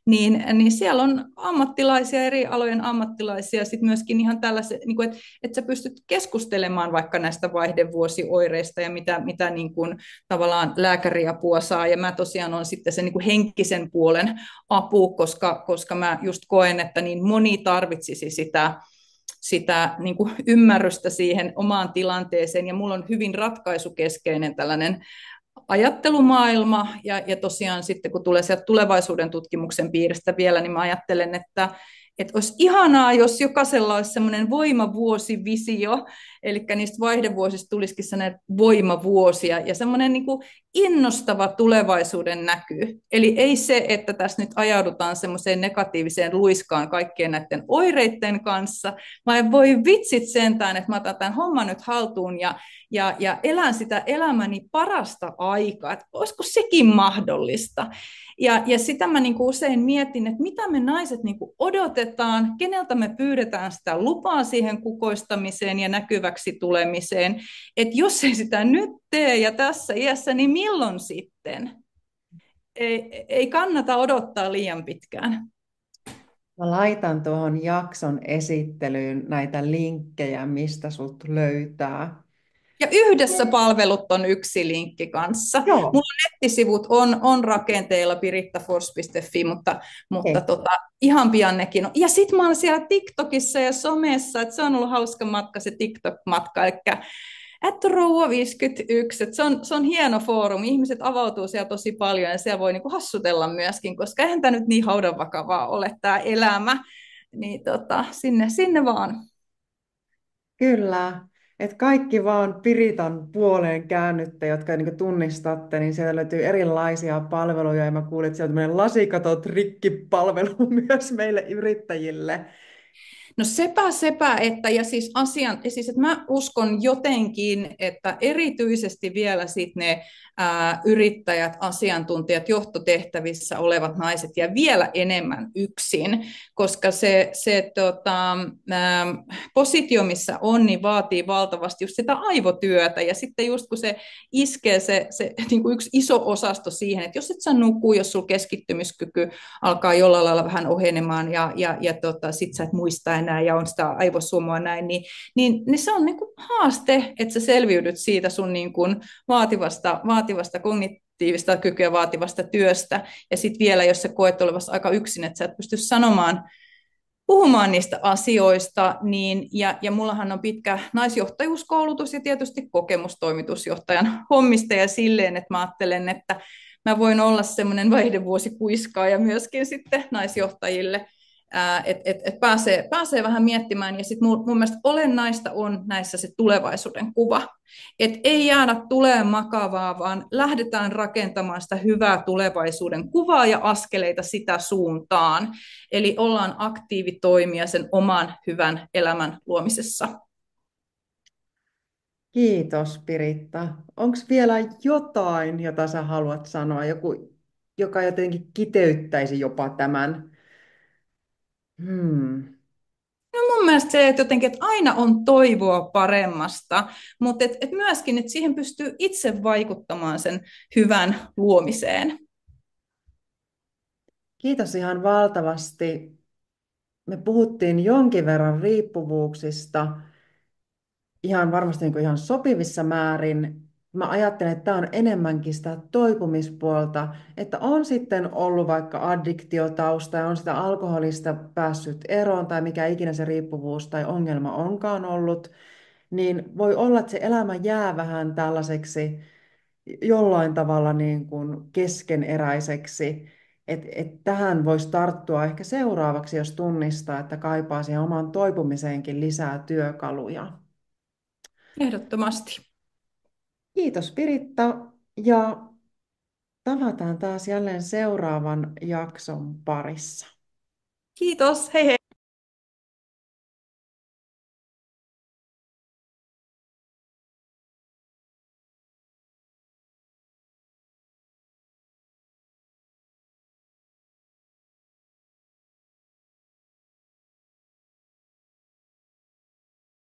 niin siellä on ammattilaisia, eri alojen ammattilaisia, sitten myöskin ihan tällaiset, niin että sä pystyt keskustelemaan vaikka näistä vaihdevuosioireista ja mitä niin kuin, tavallaan lääkäriapua saa, ja mä tosiaan on sitten se niin kuin henkisen puolen apu, koska mä just koen, että niin moni tarvitsisi sitä niin kuin ymmärrystä siihen omaan tilanteeseen, ja mulla on hyvin ratkaisukeskeinen tällainen ajattelumaailma, ja tosiaan sitten kun tulee sieltä tulevaisuuden tutkimuksen piiristä vielä, niin mä ajattelen, että olisi ihanaa, jos jokaisella olisi semmoinen voimavuosivisio, eli niistä vaihdevuosista tulisikin sellainen voimavuosia, ja semmoinen niin kuin innostava tulevaisuuden näky. Eli ei se, että tässä nyt ajaudutaan semmoiseen negatiiviseen luiskaan kaikkien näiden oireiden kanssa, vaan voi vitsit sentään, että mä otan tämän homman nyt haltuun ja elän sitä elämäni parasta aikaa, että olisiko sekin mahdollista. Ja sitä mä niin kuin usein mietin, että mitä me naiset niin kuin odotetaan, keneltä me pyydetään sitä lupaa siihen kukoistamiseen ja näkyväksi tulemiseen, että jos ei sitä nyt tee ja tässä iässä, niin milloin sitten? Ei kannata odottaa liian pitkään. Mä laitan tuohon jakson esittelyyn näitä linkkejä, mistä sut löytää. Ja yhdessä palvelut on yksi linkki kanssa. Joo. Mulla nettisivut on rakenteilla pirittafors.fi, mutta Hei. ihan pian nekin on. Ja sitten mä oon siellä TikTokissa ja somessa, että se on ollut hauska matka, se TikTok-matka, eli @rouva51, että se on hieno foorumi, ihmiset avautuu siellä tosi paljon ja siellä voi niinku hassutella myöskin, koska eihän tämä nyt niin haudanvakavaa ole tämä elämä, niin sinne vaan. Kyllä. Että kaikki vaan Piritan puoleen käännytte, jotka niin tunnistatte, niin sieltä löytyy erilaisia palveluja. Ja mä kuulin, että sieltä on tämmöinen lasikatot rikkipalvelu myös meille yrittäjille. No sepä, että, että mä uskon jotenkin, että erityisesti vielä sit ne yrittäjät, asiantuntijat, johtotehtävissä olevat naiset ja vielä enemmän yksin, koska positio, missä on, niin vaatii valtavasti just sitä aivotyötä, ja sitten just kun se iskee se niin kuin yksi iso osasto siihen, että jos et sä nuku, jos sulla keskittymiskyky alkaa jollain lailla vähän ohenemaan, ja sit sä et muista enää, ja on sitä aivosumua näin, niin se on niin kuin haaste, että sä selviydyt siitä sun niin kuin vaativasta kognitiivista kykyä vaativasta työstä, ja sitten vielä, jos sä koet olevassa aika yksin, että sä et pysty puhumaan niistä asioista, ja mullahan on pitkä naisjohtajuuskoulutus ja tietysti kokemus toimitusjohtajan hommista, ja silleen, että mä ajattelen, että mä voin olla semmoinen vaihdevuosikuiskaaja myöskin sitten naisjohtajille, että pääsee vähän miettimään, ja sitten mun mielestä olennaista on näissä se tulevaisuuden kuva, että ei jäädä tuleen makavaa, vaan lähdetään rakentamaan sitä hyvää tulevaisuuden kuvaa ja askeleita sitä suuntaan, eli ollaan aktiivitoimia sen oman hyvän elämän luomisessa. Kiitos, Piritta. Onko vielä jotain, jota sä haluat sanoa? Joku, joka jotenkin kiteyttäisi jopa tämän? Hmm. No mun mielestä se, että jotenkin, että aina on toivoa paremmasta, mutta et myöskin, että siihen pystyy itse vaikuttamaan sen hyvän luomiseen. Kiitos ihan valtavasti. Me puhuttiin jonkin verran riippuvuuksista, ihan varmasti niin kuin ihan sopivissa määrin. Mä ajattelen, että tämä on enemmänkin sitä toipumispuolta, että on sitten ollut vaikka addiktiotausta ja on sitä alkoholista päässyt eroon tai mikä ikinä se riippuvuus tai ongelma onkaan ollut, niin voi olla, että se elämä jää vähän tällaiseksi jollain tavalla niin kuin keskeneräiseksi. Tähän voisi tarttua ehkä seuraavaksi, jos tunnistaa, että kaipaa siihen omaan toipumiseenkin lisää työkaluja. Ehdottomasti. Kiitos Piritta ja tavataan taas jälleen seuraavan jakson parissa. Kiitos, hei hei!